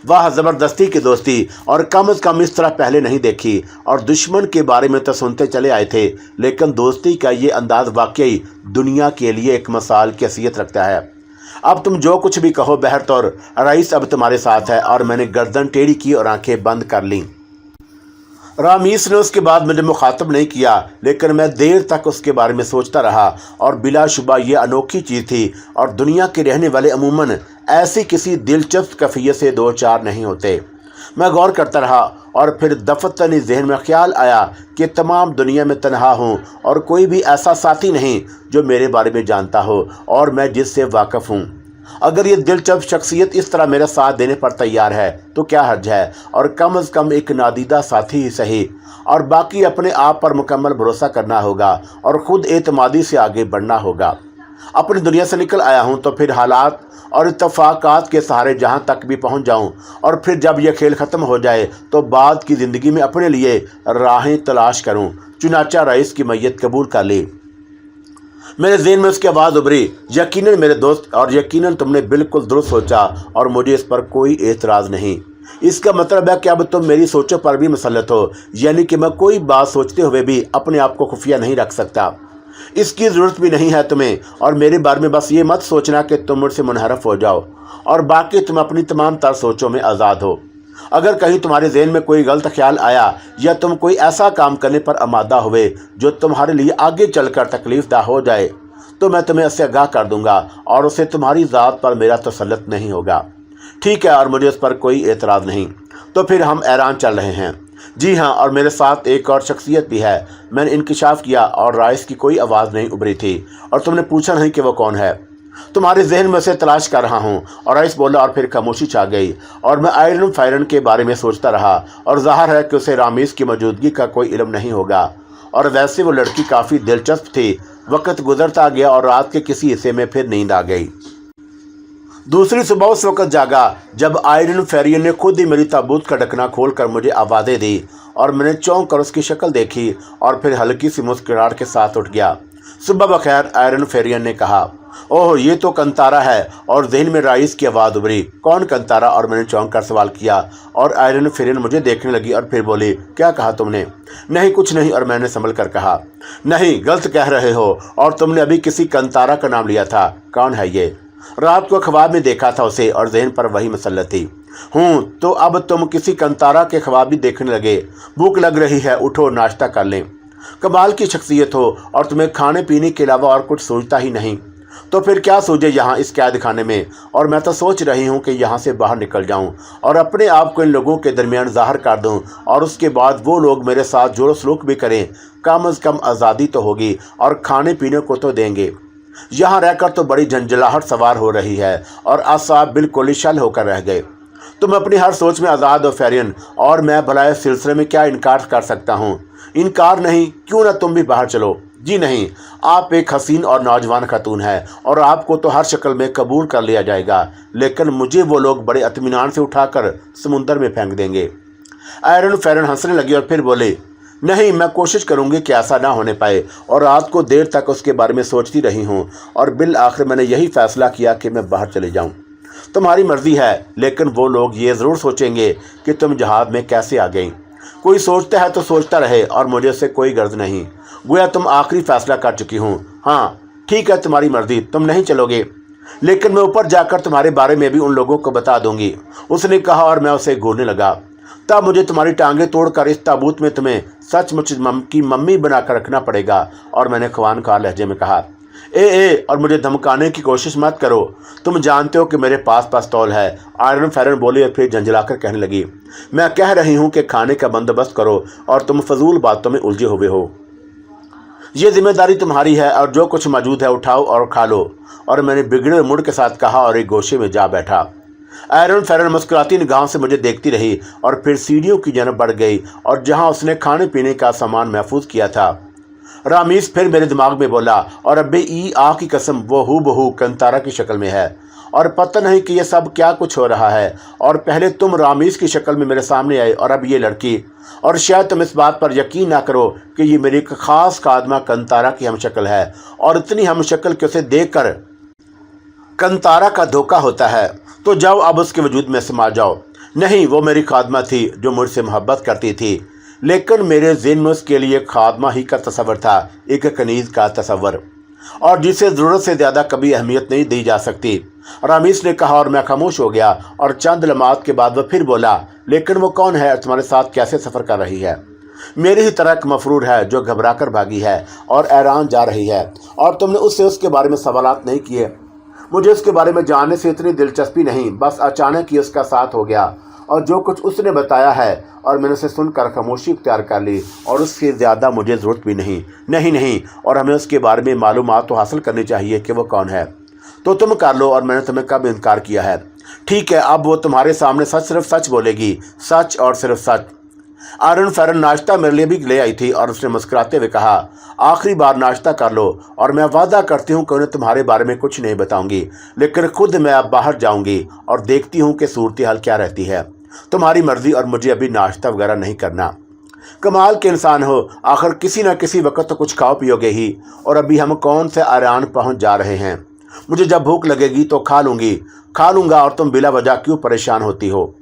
वाह, ज़बरदस्ती की दोस्ती, और कम अज़ कम इस तरह पहले नहीं देखी। और दुश्मन के बारे में तो सुनते चले आए थे, लेकिन दोस्ती का ये अंदाज़ वाकई दुनिया के लिए एक मिसाल की हैसियत रखता है। अब तुम जो कुछ भी कहो, बहरतौर रईस अब तुम्हारे साथ है। और मैंने गर्दन टेढ़ी की और आंखें बंद कर लीं। रामीस ने उसके बाद मुझे मुखातब नहीं किया, लेकिन मैं देर तक उसके बारे में सोचता रहा, और बिलाशुबा ये अनोखी चीज़ थी, और दुनिया के रहने वाले अमूमन ऐसी किसी दिलचस्प कैफियत से दो चार नहीं होते। मैं गौर करता रहा, और फिर दफतनी जहन में ख्याल आया कि तमाम दुनिया में तन्हा हूँ और कोई भी ऐसा साथी नहीं जो मेरे बारे में जानता हो और मैं जिससे वाकिफ़ हूँ। अगर ये दिलचस्प शख्सियत इस तरह मेरा साथ देने पर तैयार है तो क्या हर्ज है, और कम अज़ कम एक नादीदा साथी ही सही, और बाकी अपने आप पर मुकम्मल भरोसा करना होगा और ख़ुद एतमादी से आगे बढ़ना होगा। अपनी दुनिया से निकल आया हूँ तो फिर हालात और इत्तफाकात के सहारे जहाँ तक भी पहुँच जाऊँ, और फिर जब यह खेल ख़त्म हो जाए तो बाद की ज़िंदगी में अपने लिए राहें तलाश करूँ। चुनाचा रईस की मैयत कबूल कर ली। मेरे ज़हन में उसकी आवाज़ उभरी, यकीनन मेरे दोस्त, और यकीनन तुमने बिल्कुल दुरुस्त सोचा, और मुझे इस पर कोई एतराज़ नहीं। इसका मतलब है कि अब तुम मेरी सोचों पर भी मुसल्लत हो, यानी कि मैं कोई बात सोचते हुए भी अपने आप को खुफिया नहीं रख सकता। इसकी ज़रूरत भी नहीं है तुम्हें, और मेरे बारे में बस ये मत सोचना कि तुम मुझसे मुनहरफ हो जाओ, और बाकी तुम अपनी तमाम तर सोचों में आज़ाद हो। अगर कहीं तुम्हारे जहन में कोई गलत ख्याल आया या तुम कोई ऐसा काम करने पर आमादा हुए जो तुम्हारे लिए आगे चलकर तकलीफ़दा हो जाए, तो मैं तुम्हें इससे आगाह कर दूंगा, और उससे तुम्हारी ज़ात पर मेरा तसल्लुत नहीं होगा। ठीक है, और मुझे उस पर कोई एतराज़ नहीं। तो फिर हम ऐरान चल रहे हैं। जी हाँ, और मेरे साथ एक और शख्सियत भी है। मैंने इंकिशाफ किया और राइस की कोई आवाज़ नहीं उभरी थी, और तुमने पूछा नहीं कि वो कौन है। तुम्हारे जहन में से तलाश कर रहा हूँ। और राइस बोला, और फिर खामोशी छा गई, और मैं आयरन फायरन के बारे में सोचता रहा, और ज़ाहिर है कि उसे रामीस की मौजूदगी का कोई इल्म नहीं होगा, और वैसे वो लड़की काफ़ी दिलचस्प थी। वक्त गुजरता गया और रात के किसी हिस्से में फिर नींद आ गई। दूसरी सुबह उस वक्त जागा जब आयरन फेरियन ने खुद ही मेरी ताबूत का ढकना खोलकर मुझे आवाज़ें दी, और मैंने चौंक कर उसकी शक्ल देखी, और फिर हल्की सी मुस्कुराहट के साथ उठ गया। सुबह बखैर, आयरन फेरियन ने कहा। ओह, ये तो कंतारा है। और जहन में राइस की आवाज़ उभरी, कौन कंतारा? और मैंने चौंक कर सवाल किया, और आयरन फेरियन मुझे देखने लगी और फिर बोली, क्या कहा तुमने? नहीं, कुछ नहीं। और मैंने संभल कर कहा, नहीं, गलत कह रहे हो, और तुमने अभी किसी कंतारा का नाम लिया था। कौन है ये? रात को ख्वाब में देखा था उसे, और जहन पर वही मसल्लत थी। तो अब तुम किसी कंतारा के ख्वाब भी देखने लगे। भूख लग रही है, उठो, नाश्ता कर लें। कमाल की शख्सियत हो, और तुम्हें खाने पीने के अलावा और कुछ सोचता ही नहीं। तो फिर क्या सूझे यहाँ इस कैद खाने में, और मैं तो सोच रही हूँ कि यहाँ से बाहर निकल जाऊँ और अपने आप को इन लोगों के दरमियान ज़ाहिर कर दूँ, और उसके बाद वो लोग मेरे साथ जोड़ सलूक भी करें। कम अज़ कम आज़ादी तो होगी और खाने पीने को तो देंगे। यहाँ रहकर तो बड़ी झंझलाहट सवार हो रही है और असाब बिल्कुल ही शल होकर रह गए। तुम अपनी हर सोच में आज़ाद हो फेरियन, और मैं भला इस सिलसिले में क्या इनकार कर सकता हूँ? इनकार नहीं, क्यों ना तुम भी बाहर चलो। जी नहीं, आप एक हसीन और नौजवान खातून है और आपको तो हर शक्ल में कबूल कर लिया जाएगा, लेकिन मुझे वो लोग बड़े इत्मीनान से उठाकर समुंदर में फेंक देंगे। आयरन फेरन हंसने लगी और फिर बोले, नहीं, मैं कोशिश करूंगी कि ऐसा ना होने पाए। और रात को देर तक उसके बारे में सोचती रही हूँ और बिल आखिर मैंने यही फैसला किया कि मैं बाहर चले जाऊँ। तुम्हारी मर्जी है, लेकिन वो लोग ये ज़रूर सोचेंगे कि तुम जहाज़ में कैसे आ गई। कोई सोचता है तो सोचता रहे, और मुझे उससे कोई गर्ज नहीं। गोया तुम आखिरी फैसला कर चुकी हूँ। हाँ ठीक है, तुम्हारी मर्जी, तुम नहीं चलोगे, लेकिन मैं ऊपर जाकर तुम्हारे बारे में भी उन लोगों को बता दूंगी, उसने कहा। और मैं उसे घूरने लगा। तब मुझे तुम्हारी टांगें तोड़कर इस ताबूत में तुम्हें सचमुच की मम्मी बनाकर रखना पड़ेगा। और मैंने ख्वानकार लहजे में कहा, और मुझे धमकाने की कोशिश मत करो, तुम जानते हो कि मेरे पास पिस्तौल है। आयरन फेरन बोली और फिर झंझलाकर कहने लगी, मैं कह रही हूँ कि खाने का बंदोबस्त करो और तुम फजूल बातों में उलझे हुए हो। ये जिम्मेदारी तुम्हारी है और जो कुछ मौजूद है उठाओ और खा लो। और मैंने बिगड़े मुड़ के साथ कहा और एक गोशे में जा बैठा। आयरन फेरन मुस्कुराती निगाहों से मुझे देखती रही और फिर सीढ़ियों की जानब बढ़ गई, और जहाँ उसने खाने पीने का सामान महफूज किया था। रामीस फिर मेरे दिमाग में बोला, और अब्बे ई आ की कसम, वो हूबहू कंतारा की शक्ल में है। और पता नहीं कि यह सब क्या कुछ हो रहा है। और पहले तुम रामीस की शक्ल में मेरे सामने आए और अब ये लड़की, और शायद तुम इस बात पर यकीन ना करो कि ये मेरी एक ख़ास खादमा कंतारा की हमशक्ल है, और इतनी हमशक्ल कि उसे देखकर कंतारा का धोखा होता है। तो जाओ अब उसके वजूद में समा जाओ। नहीं, वो मेरी खादमा थी जो मुझसे मोहब्बत करती थी, लेकिन मेरे ज़हन में उसके लिए खादमा ही का तस्वर था, एक कनीज़ का तस्वर, और जिसे ज़रूरत से ज़्यादा कभी अहमियत नहीं दी जा सकती। रामीस ने कहा और मैं खामोश हो गया। और चंद लम्हात के बाद वह फिर बोला, लेकिन वो कौन है और तुम्हारे साथ कैसे सफ़र कर रही है? मेरी ही तरह एक मफरूर है जो घबरा कर भागी है और ऐरान जा रही है, और तुमने उससे उसके बारे में सवालात नहीं किए। मुझे उसके बारे में जानने से इतनी दिलचस्पी नहीं, बस अचानक ही उसका साथ हो गया और जो कुछ उसने बताया है, और मैंने उसे सुनकर खामोशी इख्तियार कर ली, और उससे ज़्यादा मुझे ज़रूरत भी नहीं। नहीं, और हमें उसके बारे में मालूमात तो हासिल करनी चाहिए कि वो कौन है। तो तुम कर लो, और मैंने तुम्हें कब इनकार किया है? ठीक है, अब वो तुम्हारे सामने सिर्फ सच बोलेगी, सच और सिर्फ सच। आयरन फेरन नाश्ता मेरे लिए भी ले आई थी और उसने मुस्कुराते हुए कहा, आखिरी बार नाश्ता कर लो, और मैं वादा करती हूँ कि उन्हें तुम्हारे बारे में कुछ नहीं बताऊंगी, लेकिन खुद मैं अब बाहर जाऊंगी और देखती हूँ कि सूरत हाल क्या रहती है। तुम्हारी मर्जी, और मुझे अभी नाश्ता वगैरह नहीं करना। कमाल के इंसान हो, आखिर किसी न किसी वक्त तो कुछ खाओ पियोगे ही, और अभी हम कौन से आरान पहुँच जा रहे हैं। मुझे जब भूख लगेगी तो खा लूँगा, और तुम बिला वजह क्यों परेशान होती हो?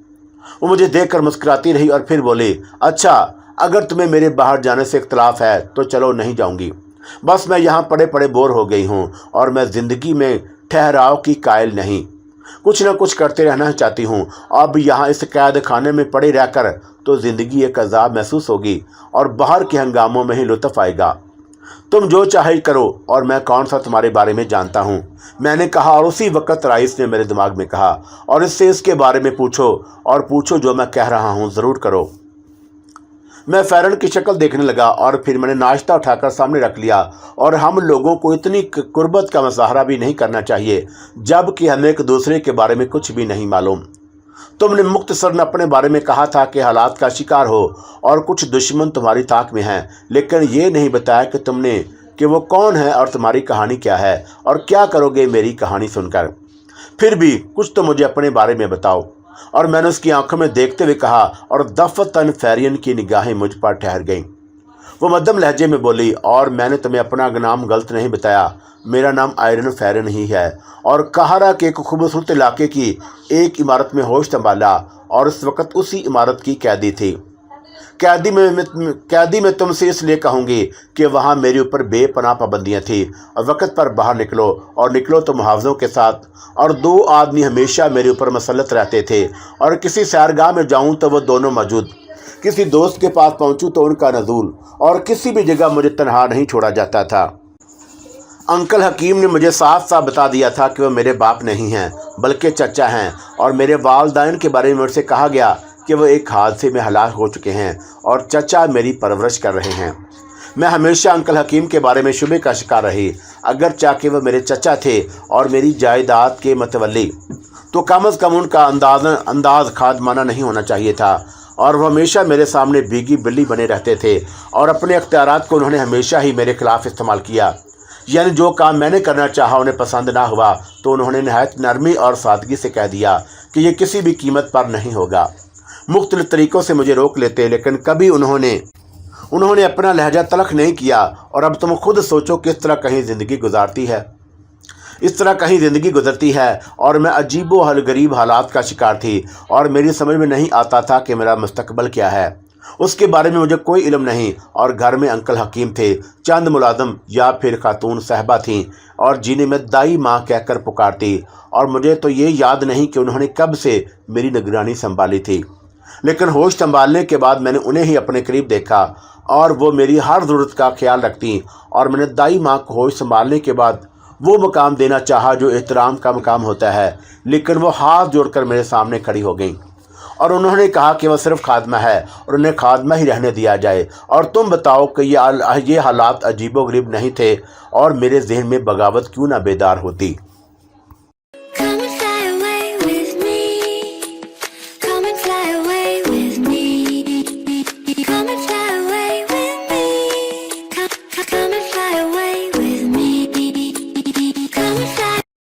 वो मुझे देखकर मुस्कुराती रही और फिर बोली, अच्छा, अगर तुम्हें मेरे बाहर जाने से इख्तलाफ है तो चलो, नहीं जाऊंगी। बस मैं यहाँ पड़े पड़े बोर हो गई हूँ, और मैं ज़िंदगी में ठहराव की कायल नहीं, कुछ ना कुछ करते रहना चाहती हूँ। अब यहाँ इस कैद खाने में पड़े रहकर तो ज़िंदगी एक अजाब महसूस होगी, और बाहर के हंगामों में ही लुत्फ़ आएगा। तुम जो चाहे करो, और मैं कौन सा तुम्हारे बारे में जानता हूँ, मैंने कहा। और उसी वक्त राइस ने मेरे दिमाग में कहा, और इससे इसके बारे में पूछो जो मैं कह रहा हूँ ज़रूर करो। मैं फेरन की शक्ल देखने लगा, और फिर मैंने नाश्ता उठाकर सामने रख लिया। और हम लोगों को इतनी कुर्बत का मुजाहरा भी नहीं करना चाहिए जबकि हमें एक दूसरे के बारे में कुछ भी नहीं मालूम। तुमने मुख्तसरन अपने बारे में कहा था कि हालात का शिकार हो और कुछ दुश्मन तुम्हारी ताक में हैं, लेकिन ये नहीं बताया कि वो कौन है और तुम्हारी कहानी क्या है, और क्या करोगे मेरी कहानी सुनकर। फिर भी कुछ तो मुझे अपने बारे में बताओ। और मैंने उसकी आंखों में देखते हुए कहा, और दफ़तन फेरियन की निगाहें मुझ पर ठहर गईं। वो मध्यम लहजे में बोली, और मैंने तुम्हें अपना नाम गलत नहीं बताया, मेरा नाम आयरन फेरन ही है, और कहरा के एक खूबसूरत इलाके की एक इमारत में होश संभाला, और उस वक़्त उसी इमारत की कैदी थी। कैदी में तुमसे इसलिए कहूँगी कि वहाँ मेरे ऊपर बेपनाह पाबंदियाँ थी, और वक़्त पर बाहर निकलो तो मुहावज़ों के साथ। और 2 आदमी हमेशा मेरे ऊपर मसलत रहते थे, और किसी सैरगाह में जाऊँ तो वो दोनों मौजूद, किसी दोस्त के पास पहुँचूँ तो उनका नज़ूल, और किसी भी जगह मुझे तन्हा नहीं छोड़ा जाता था। अंकल हकीम ने मुझे साफ साफ बता दिया था कि वो मेरे बाप नहीं हैं बल्कि चचा हैं, और मेरे वालिदैन के बारे में मुझसे कहा गया कि वो एक हादसे में हलाक हो चुके हैं और चचा मेरी परवरिश कर रहे हैं। मैं हमेशा अंकल हकीम के बारे में शुबे का शिकार रही। अगर चाहे वो मेरे चचा थे और मेरी जायदाद के मतवली, तो कम अज़ कम उनका अंदाज खादमाना नहीं होना चाहिए था, और वो हमेशा मेरे सामने भीगी बिल्ली बने रहते थे और अपने अख्तियारात को उन्होंने हमेशा ही मेरे खिलाफ इस्तेमाल किया। यानी जो काम मैंने करना चाहा उन्हें पसंद ना हुआ तो उन्होंने नहायत नरमी और सादगी से कह दिया कि ये किसी भी कीमत पर नहीं होगा। मुख्तलिफ तरीक़ों से मुझे रोक लेते, लेकिन कभी उन्होंने अपना लहजा तलख नहीं किया। और अब तुम खुद सोचो किस तरह कहीं ज़िंदगी गुजरती है और मैं अजीब व गरीब हालात का शिकार थी, और मेरी समझ में नहीं आता था कि मेरा मुस्तकबल क्या है। उसके बारे में मुझे कोई इल्म नहीं, और घर में अंकल हकीम थे, चंद मुलाजम या फिर खातून साहबा थीं, और जिन्हें मैं दाई माँ कहकर पुकारती, और मुझे तो ये याद नहीं कि उन्होंने कब से मेरी निगरानी संभाली थी। लेकिन होश संभालने के बाद मैंने उन्हें ही अपने करीब देखा, और वो मेरी हर ज़रूरत का ख्याल रखती, और मैंने दाई माँ को होश संभालने के बाद वो मकाम देना चाहा जो एहतराम का मकाम होता है, लेकिन वो हाथ जोड़कर मेरे सामने खड़ी हो गई और उन्होंने कहा कि वह सिर्फ खादमा है और उन्हें खादमा ही रहने दिया जाए। और तुम बताओ कि ये हालात अजीबो गरीब नहीं थे, और मेरे जहन में बगावत क्यों ना बेदार होती।